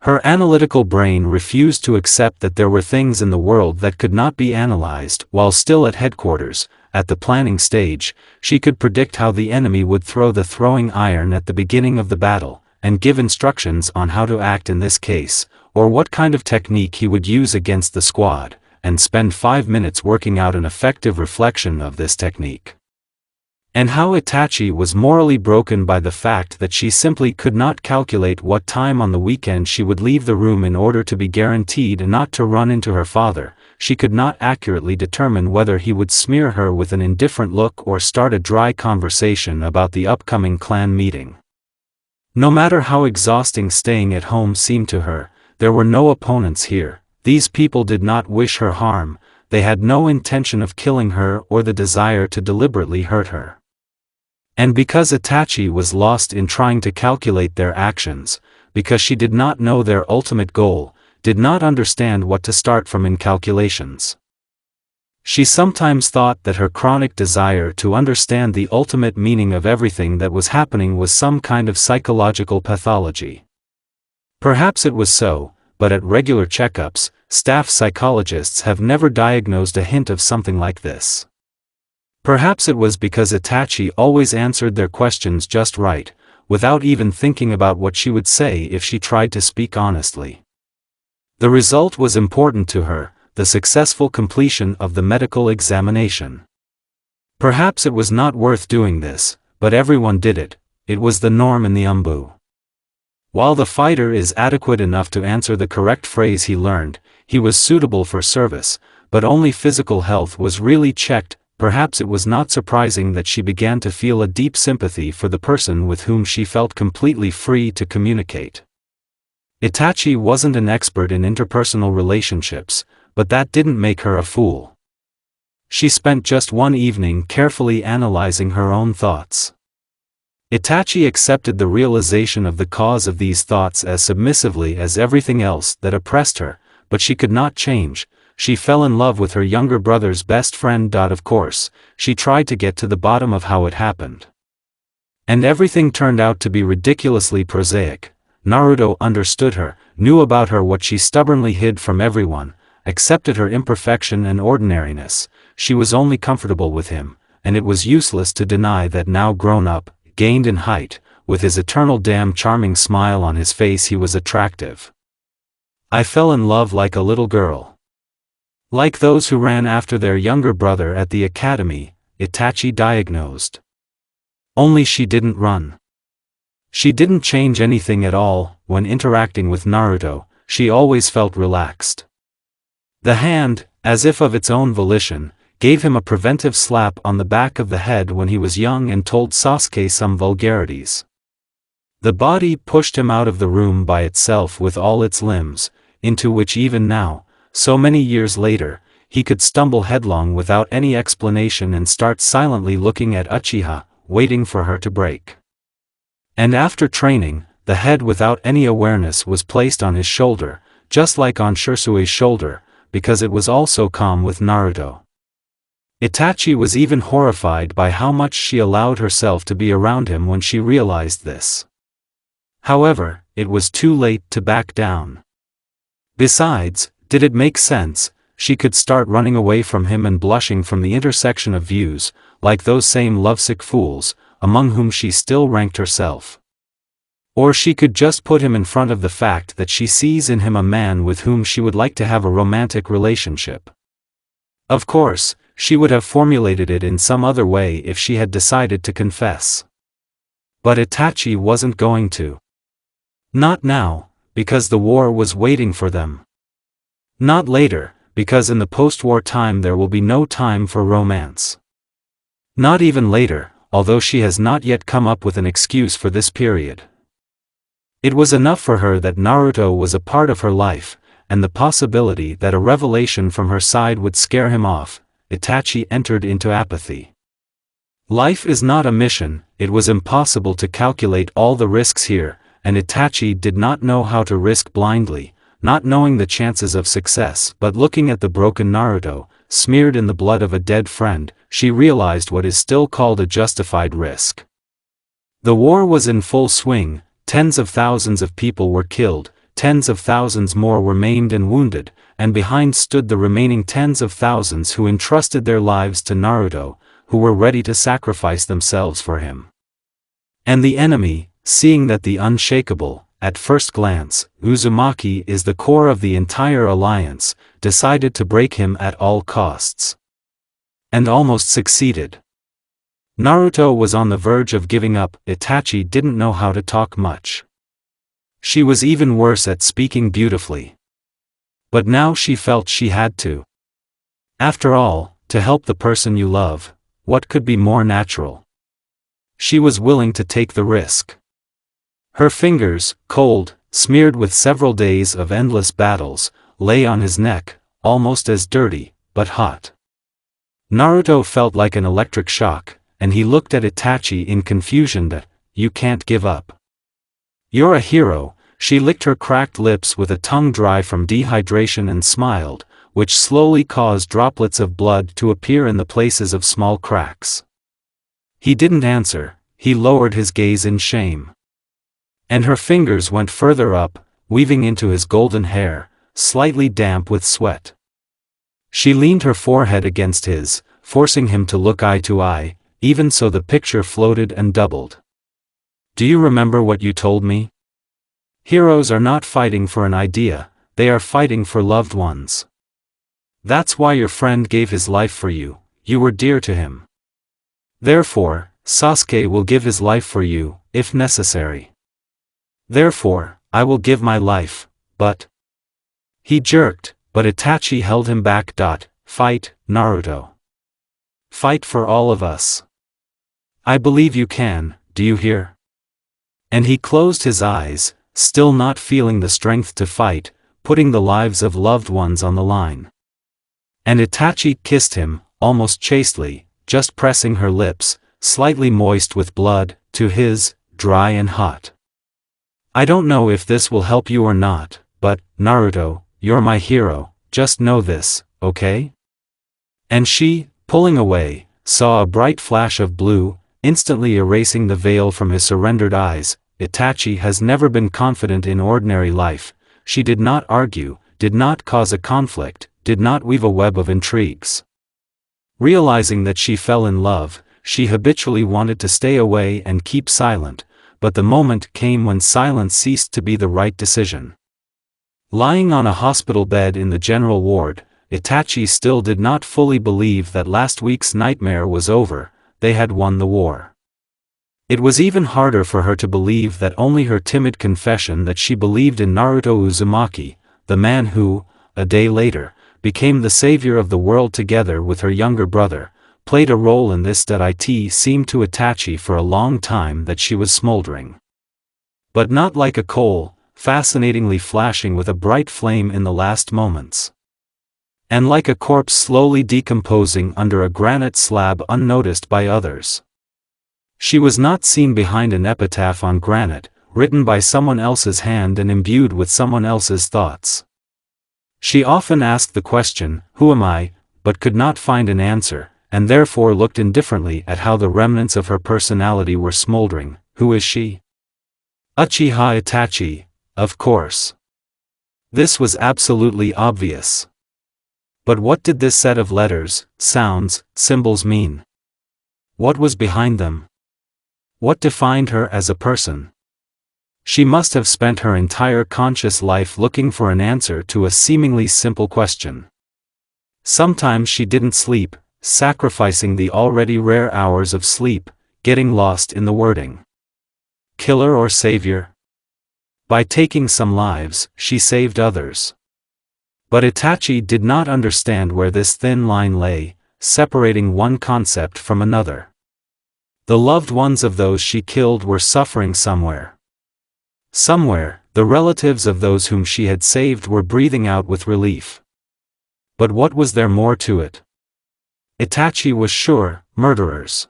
S1: Her analytical brain refused to accept that there were things in the world that could not be analyzed. While still at headquarters, at the planning stage, she could predict how the enemy would throw the throwing iron at the beginning of the battle, and give instructions on how to act in this case, or what kind of technique he would use against the squad, and spend 5 minutes working out an effective reflection of this technique. And how Itachi was morally broken by the fact that she simply could not calculate what time on the weekend she would leave the room in order to be guaranteed not to run into her father. She could not accurately determine whether he would smear her with an indifferent look or start a dry conversation about the upcoming clan meeting. No matter how exhausting staying at home seemed to her, there were no opponents here. These people did not wish her harm, they had no intention of killing her or the desire to deliberately hurt her. And because Itachi was lost in trying to calculate their actions, because she did not know their ultimate goal, did not understand what to start from in calculations. She sometimes thought that her chronic desire to understand the ultimate meaning of everything that was happening was some kind of psychological pathology. Perhaps it was so, but at regular checkups, staff psychologists have never diagnosed a hint of something like this. Perhaps it was because Itachi always answered their questions just right, without even thinking about what she would say if she tried to speak honestly. The result was important to her, the successful completion of the medical examination. Perhaps it was not worth doing this, but everyone did it. It was the norm in the Umbu. While the fighter is adequate enough to answer the correct phrase he learned, he was suitable for service, but only physical health was really checked. Perhaps it was not surprising that she began to feel a deep sympathy for the person with whom she felt completely free to communicate. Itachi wasn't an expert in interpersonal relationships, but that didn't make her a fool. She spent just one evening carefully analyzing her own thoughts. Itachi accepted the realization of the cause of these thoughts as submissively as everything else that oppressed her, but she could not change. She fell in love with her younger brother's best friend. Of course, she tried to get to the bottom of how it happened. And everything turned out to be ridiculously prosaic. Naruto understood her, knew about her what she stubbornly hid from everyone, accepted her imperfection and ordinariness. She was only comfortable with him, and it was useless to deny that now grown up, gained in height, with his eternal damn charming smile on his face, he was attractive. I fell in love like a little girl. Like those who ran after their younger brother at the academy, Itachi diagnosed. Only she didn't run. She didn't change anything at all. When interacting with Naruto, she always felt relaxed. The hand, as if of its own volition, gave him a preventive slap on the back of the head when he was young and told Sasuke some vulgarities. The body pushed him out of the room by itself with all its limbs, into which even now, so many years later, he could stumble headlong without any explanation and start silently looking at Uchiha, waiting for her to break. And after training, the head without any awareness was placed on his shoulder, just like on Shirsue's shoulder, because it was also calm with Naruto. Itachi was even horrified by how much she allowed herself to be around him when she realized this. However, it was too late to back down. Besides, did it make sense? She could start running away from him and blushing from the intersection of views, like those same lovesick fools, among whom she still ranked herself. Or she could just put him in front of the fact that she sees in him a man with whom she would like to have a romantic relationship. Of course, she would have formulated it in some other way if she had decided to confess. But Itachi wasn't going to. Not now, because the war was waiting for them. Not later, because in the post-war time there will be no time for romance. Not even later, although she has not yet come up with an excuse for this period. It was enough for her that Naruto was a part of her life, and the possibility that a revelation from her side would scare him off. Itachi entered into apathy. Life is not a mission. It was impossible to calculate all the risks here, and Itachi did not know how to risk blindly, not knowing the chances of success. But looking at the broken Naruto, smeared in the blood of a dead friend, she realized what is still called a justified risk. The war was in full swing, tens of thousands of people were killed, tens of thousands more were maimed and wounded, and behind stood the remaining tens of thousands who entrusted their lives to Naruto, who were ready to sacrifice themselves for him. And the enemy, seeing that the unshakable, at first glance, Uzumaki is the core of the entire alliance, decided to break him at all costs. And almost succeeded. Naruto was on the verge of giving up. Itachi didn't know how to talk much. She was even worse at speaking beautifully. But now she felt she had to. After all, to help the person you love, what could be more natural? She was willing to take the risk. Her fingers, cold, smeared with several days of endless battles, lay on his neck, almost as dirty, but hot. Naruto felt like an electric shock, and he looked at Itachi in confusion. That, you can't give up. You're a hero. She licked her cracked lips with a tongue dry from dehydration and smiled, which slowly caused droplets of blood to appear in the places of small cracks. He didn't answer, he lowered his gaze in shame. And her fingers went further up, weaving into his golden hair, slightly damp with sweat. She leaned her forehead against his, forcing him to look eye to eye, even so the picture floated and doubled. Do you remember what you told me? Heroes are not fighting for an idea, they are fighting for loved ones. That's why your friend gave his life for you, you were dear to him. Therefore, Sasuke will give his life for you, if necessary. Therefore, I will give my life, but... He jerked, but Itachi held him back. Fight, Naruto. Fight for all of us. I believe you can, do you hear? And he closed his eyes, still not feeling the strength to fight, putting the lives of loved ones on the line. And Itachi kissed him, almost chastely, just pressing her lips, slightly moist with blood, to his, dry and hot. I don't know if this will help you or not, but, Naruto, you're my hero, just know this, okay? And she, pulling away, saw a bright flash of blue, instantly erasing the veil from his surrendered eyes. Itachi has never been confident in ordinary life. She did not argue, did not cause a conflict, did not weave a web of intrigues. Realizing that she fell in love, she habitually wanted to stay away and keep silent, but the moment came when silence ceased to be the right decision. Lying on a hospital bed in the general ward, Itachi still did not fully believe that last week's nightmare was over. They had won the war. It was even harder for her to believe that only her timid confession that she believed in Naruto Uzumaki, the man who, a day later, became the savior of the world together with her younger brother, played a role in this. It seemed to Itachi for a long time that she was smoldering. But not like a coal, fascinatingly flashing with a bright flame in the last moments. And like a corpse slowly decomposing under a granite slab unnoticed by others. She was not seen behind an epitaph on granite, written by someone else's hand and imbued with someone else's thoughts. She often asked the question, who am I, but could not find an answer, and therefore looked indifferently at how the remnants of her personality were smoldering. Who is she? Uchiha Itachi, of course. This was absolutely obvious. But what did this set of letters, sounds, symbols mean? What was behind them? What defined her as a person? She must have spent her entire conscious life looking for an answer to a seemingly simple question. Sometimes she didn't sleep, sacrificing the already rare hours of sleep, getting lost in the wording. Killer or savior? By taking some lives, she saved others. But Itachi did not understand where this thin line lay, separating one concept from another. The loved ones of those she killed were suffering somewhere. Somewhere, the relatives of those whom she had saved were breathing out with relief. But what was there more to it? Itachi was sure, murderers.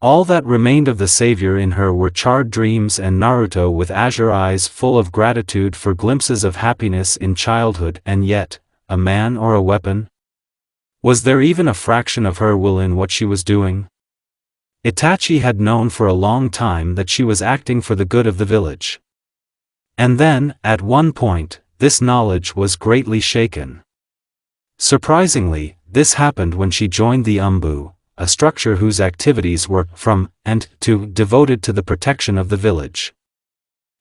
S1: All that remained of the savior in her were charred dreams and Naruto with azure eyes full of gratitude for glimpses of happiness in childhood. And yet, a man or a weapon? Was there even a fraction of her will in what she was doing? Itachi had known for a long time that she was acting for the good of the village. And then, at one point, this knowledge was greatly shaken. Surprisingly, this happened when she joined the Umbu, a structure whose activities were, from, and to, devoted to the protection of the village.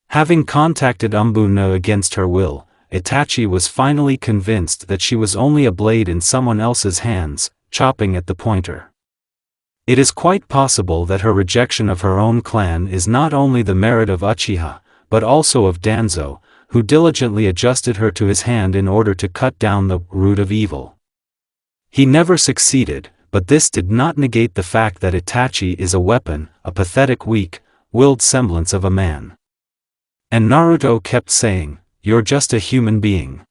S1: Having contacted Umbu against her will, Itachi was finally convinced that she was only a blade in someone else's hands, chopping at the pointer. It is quite possible that her rejection of her own clan is not only the merit of Uchiha, but also of Danzo, who diligently adjusted her to his hand in order to cut down the root of evil. He never succeeded, but this did not negate the fact that Itachi is a weapon, a pathetic weak-willed semblance of a man. And Naruto kept saying, "You're just a human being."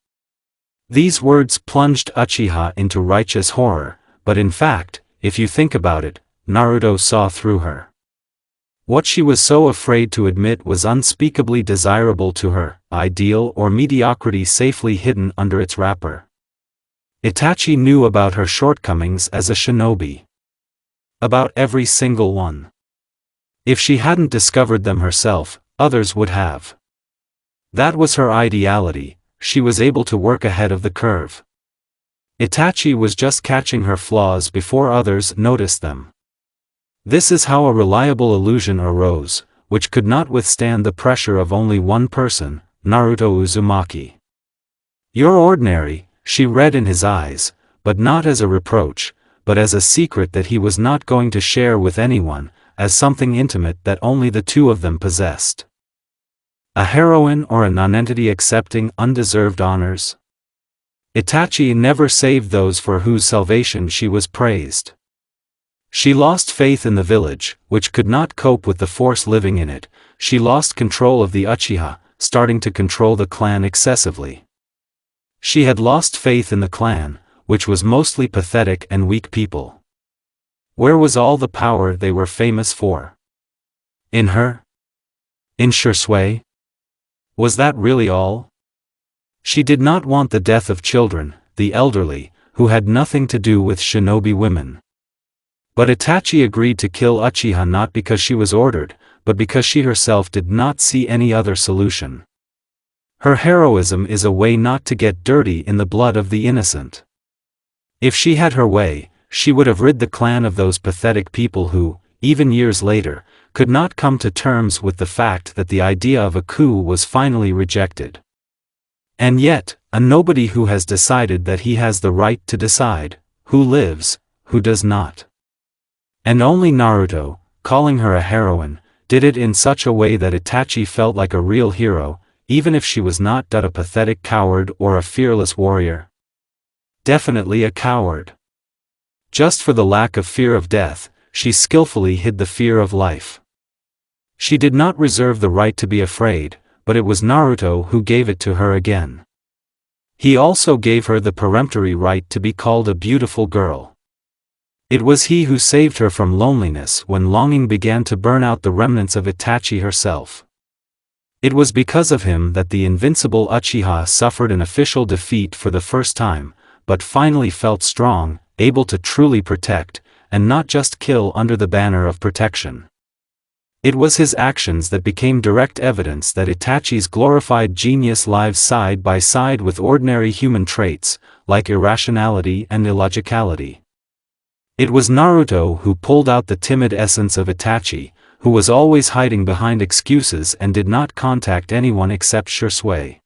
S1: These words plunged Uchiha into righteous horror, but in fact, if you think about it, Naruto saw through her. What she was so afraid to admit was unspeakably desirable to her, ideal or mediocrity safely hidden under its wrapper. Itachi knew about her shortcomings as a shinobi. About every single one. If she hadn't discovered them herself, others would have. That was her ideality, she was able to work ahead of the curve. Itachi was just catching her flaws before others noticed them. This is how a reliable illusion arose, which could not withstand the pressure of only one person, Naruto Uzumaki. "You're ordinary," she read in his eyes, but not as a reproach, but as a secret that he was not going to share with anyone, as something intimate that only the two of them possessed. A heroine or a nonentity accepting undeserved honors? Itachi never saved those for whose salvation she was praised. She lost faith in the village, which could not cope with the force living in it. She lost control of the Uchiha, starting to control the clan excessively. She had lost faith in the clan, which was mostly pathetic and weak people. Where was all the power they were famous for? In her? In Shisui? Was that really all? She did not want the death of children, the elderly, who had nothing to do with shinobi women. But Itachi agreed to kill Uchiha not because she was ordered, but because she herself did not see any other solution. Her heroism is a way not to get dirty in the blood of the innocent. If she had her way, she would have rid the clan of those pathetic people who, even years later, could not come to terms with the fact that the idea of a coup was finally rejected. And yet, a nobody who has decided that he has the right to decide, who lives, who does not. And only Naruto, calling her a heroine, did it in such a way that Itachi felt like a real hero, even if she was not a pathetic coward or a fearless warrior. Definitely a coward. Just for the lack of fear of death, she skillfully hid the fear of life. She did not reserve the right to be afraid, but it was Naruto who gave it to her again. He also gave her the peremptory right to be called a beautiful girl. It was he who saved her from loneliness when longing began to burn out the remnants of Itachi herself. It was because of him that the invincible Uchiha suffered an official defeat for the first time, but finally felt strong, able to truly protect, and not just kill under the banner of protection. It was his actions that became direct evidence that Itachi's glorified genius lives side by side with ordinary human traits, like irrationality and illogicality. It was Naruto who pulled out the timid essence of Itachi, who was always hiding behind excuses and did not contact anyone except Shisui.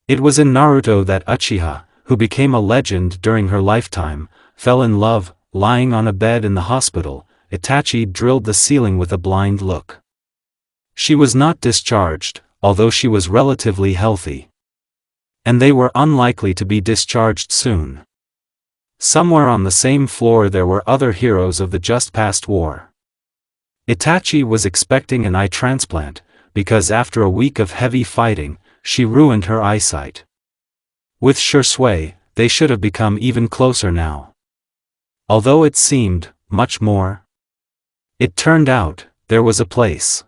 S1: It was in Naruto that Uchiha, who became a legend during her lifetime, fell in love. Lying on a bed in the hospital, Itachi drilled the ceiling with a blind look. She was not discharged, although she was relatively healthy. And they were unlikely to be discharged soon. Somewhere on the same floor there were other heroes of the just-past war. Itachi was expecting an eye transplant, because after a week of heavy fighting, she ruined her eyesight. With Shisui, they should have become even closer now. Although it seemed, much more. It turned out, there was a place.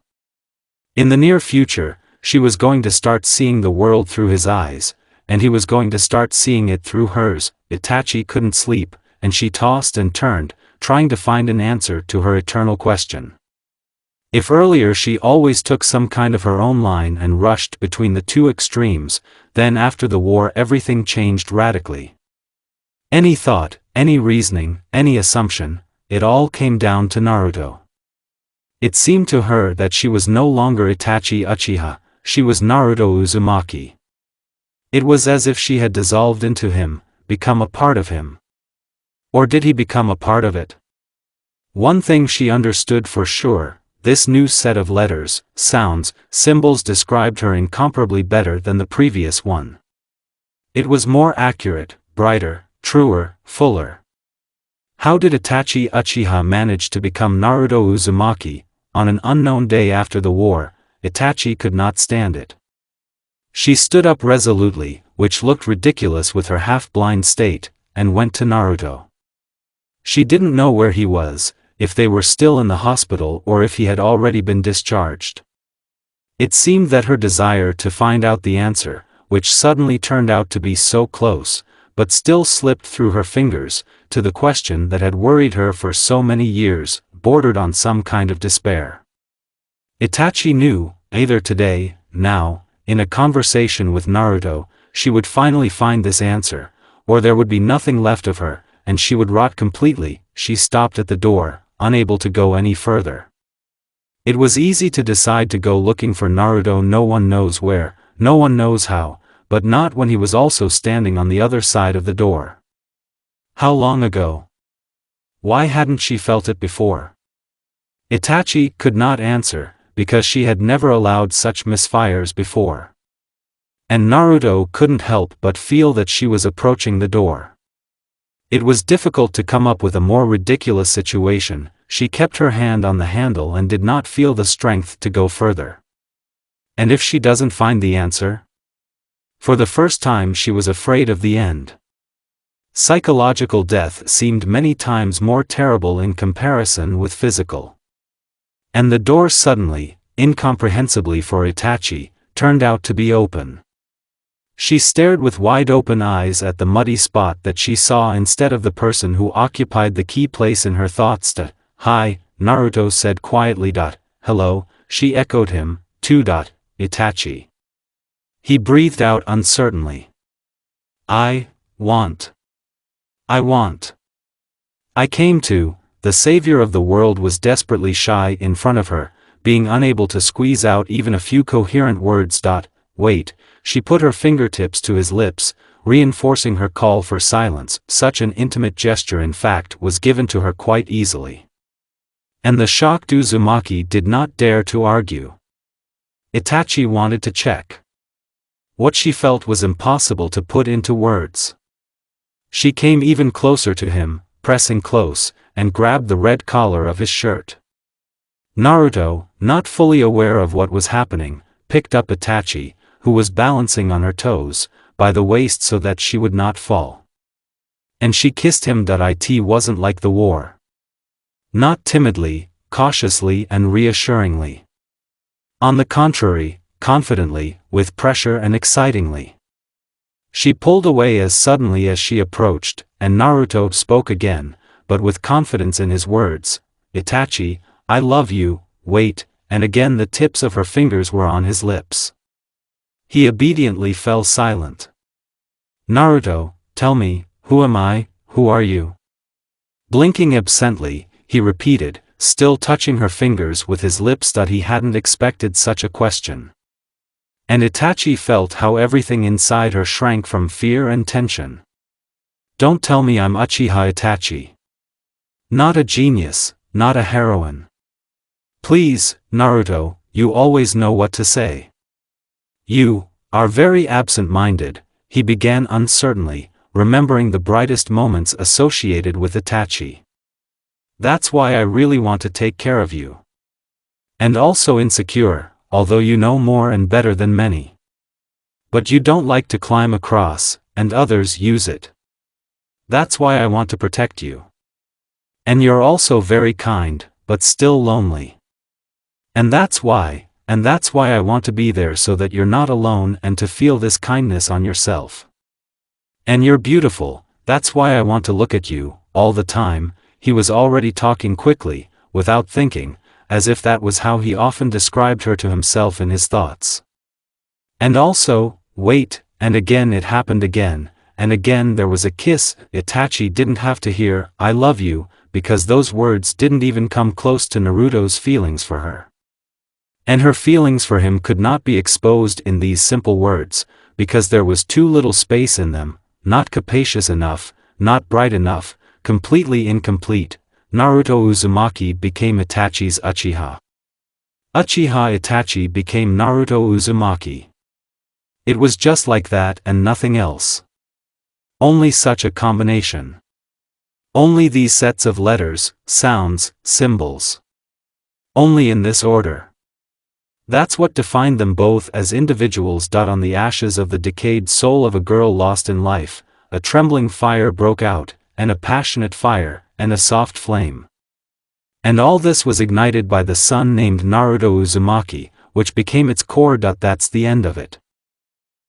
S1: In the near future, she was going to start seeing the world through his eyes, and he was going to start seeing it through hers. Itachi couldn't sleep, and she tossed and turned, trying to find an answer to her eternal question. If earlier she always took some kind of her own line and rushed between the two extremes, then after the war everything changed radically. Any thought, any reasoning, any assumption, it all came down to Naruto. It seemed to her that she was no longer Itachi Uchiha, she was Naruto Uzumaki. It was as if she had dissolved into him, become a part of him. Or did he become a part of it? One thing she understood for sure, this new set of letters, sounds, symbols described her incomparably better than the previous one. It was more accurate, brighter, truer, fuller. How did Itachi Uchiha manage to become Naruto Uzumaki? On an unknown day after the war, Itachi could not stand it. She stood up resolutely, which looked ridiculous with her half-blind state, and went to Naruto. She didn't know where he was, if they were still in the hospital or if he had already been discharged. It seemed that her desire to find out the answer, which suddenly turned out to be so close, but still slipped through her fingers, to the question that had worried her for so many years, bordered on some kind of despair. Itachi knew, either today, now, in a conversation with Naruto, she would finally find this answer, or there would be nothing left of her, and she would rot completely. She stopped at the door, unable to go any further. It was easy to decide to go looking for Naruto no one knows where, no one knows how, but not when he was also standing on the other side of the door. How long ago? Why hadn't she felt it before? Itachi could not answer, because she had never allowed such misfires before. And Naruto couldn't help but feel that she was approaching the door. It was difficult to come up with a more ridiculous situation. She kept her hand on the handle and did not feel the strength to go further. And if she doesn't find the answer? For the first time she was afraid of the end. Psychological death seemed many times more terrible in comparison with physical. And the door suddenly, incomprehensibly for Itachi, turned out to be open. She stared with wide-open eyes at the muddy spot that she saw instead of the person who occupied the key place in her thoughts. Hi, Naruto said quietly. Hello, she echoed him, too. Itachi. He breathed out uncertainly. I want. I came to. The savior of the world was desperately shy in front of her, being unable to squeeze out even a few coherent words. Wait, she put her fingertips to his lips, reinforcing her call for silence. Such an intimate gesture in fact was given to her quite easily. And the shocked Uzumaki did not dare to argue. Itachi wanted to check. What she felt was impossible to put into words. She came even closer to him, pressing close, and grabbed the red collar of his shirt. Naruto, not fully aware of what was happening, picked up Itachi, who was balancing on her toes, by the waist so that she would not fall. And she kissed him. It wasn't like the war. Not timidly, cautiously and reassuringly. On the contrary, confidently, with pressure and excitingly. She pulled away as suddenly as she approached, and Naruto spoke again, but with confidence in his words. Itachi, I love you. Wait, and again the tips of her fingers were on his lips. He obediently fell silent. Naruto, tell me, who am I, who are you? Blinking absently, he repeated, still touching her fingers with his lips. He hadn't expected such a question. And Itachi felt how everything inside her shrank from fear and tension. Don't tell me I'm Uchiha Itachi. Not a genius, not a heroine. Please, Naruto, you always know what to say. You are very absent-minded, he began uncertainly, remembering the brightest moments associated with Itachi. That's why I really want to take care of you. And also insecure, although you know more and better than many. But you don't like to climb across, and others use it. That's why I want to protect you. And you're also very kind, but still lonely. And that's why I want to be there so that you're not alone and to feel this kindness on yourself. And you're beautiful, that's why I want to look at you, all the time. He was already talking quickly, without thinking, as if that was how he often described her to himself in his thoughts. And also, wait, and again it happened again, and again there was a kiss. Itachi didn't have to hear, I love you, because those words didn't even come close to Naruto's feelings for her. And her feelings for him could not be exposed in these simple words, because there was too little space in them, not capacious enough, not bright enough, completely incomplete, Naruto Uzumaki became Itachi's Uchiha. Uchiha Itachi became Naruto Uzumaki. It was just like that and nothing else. Only such a combination. Only these sets of letters, sounds, symbols. Only in this order. That's what defined them both as individuals. On the ashes of the decayed soul of a girl lost in life, a trembling fire broke out, and a passionate fire, and a soft flame. And all this was ignited by the sun named Naruto Uzumaki, which became its core. That's the end of it.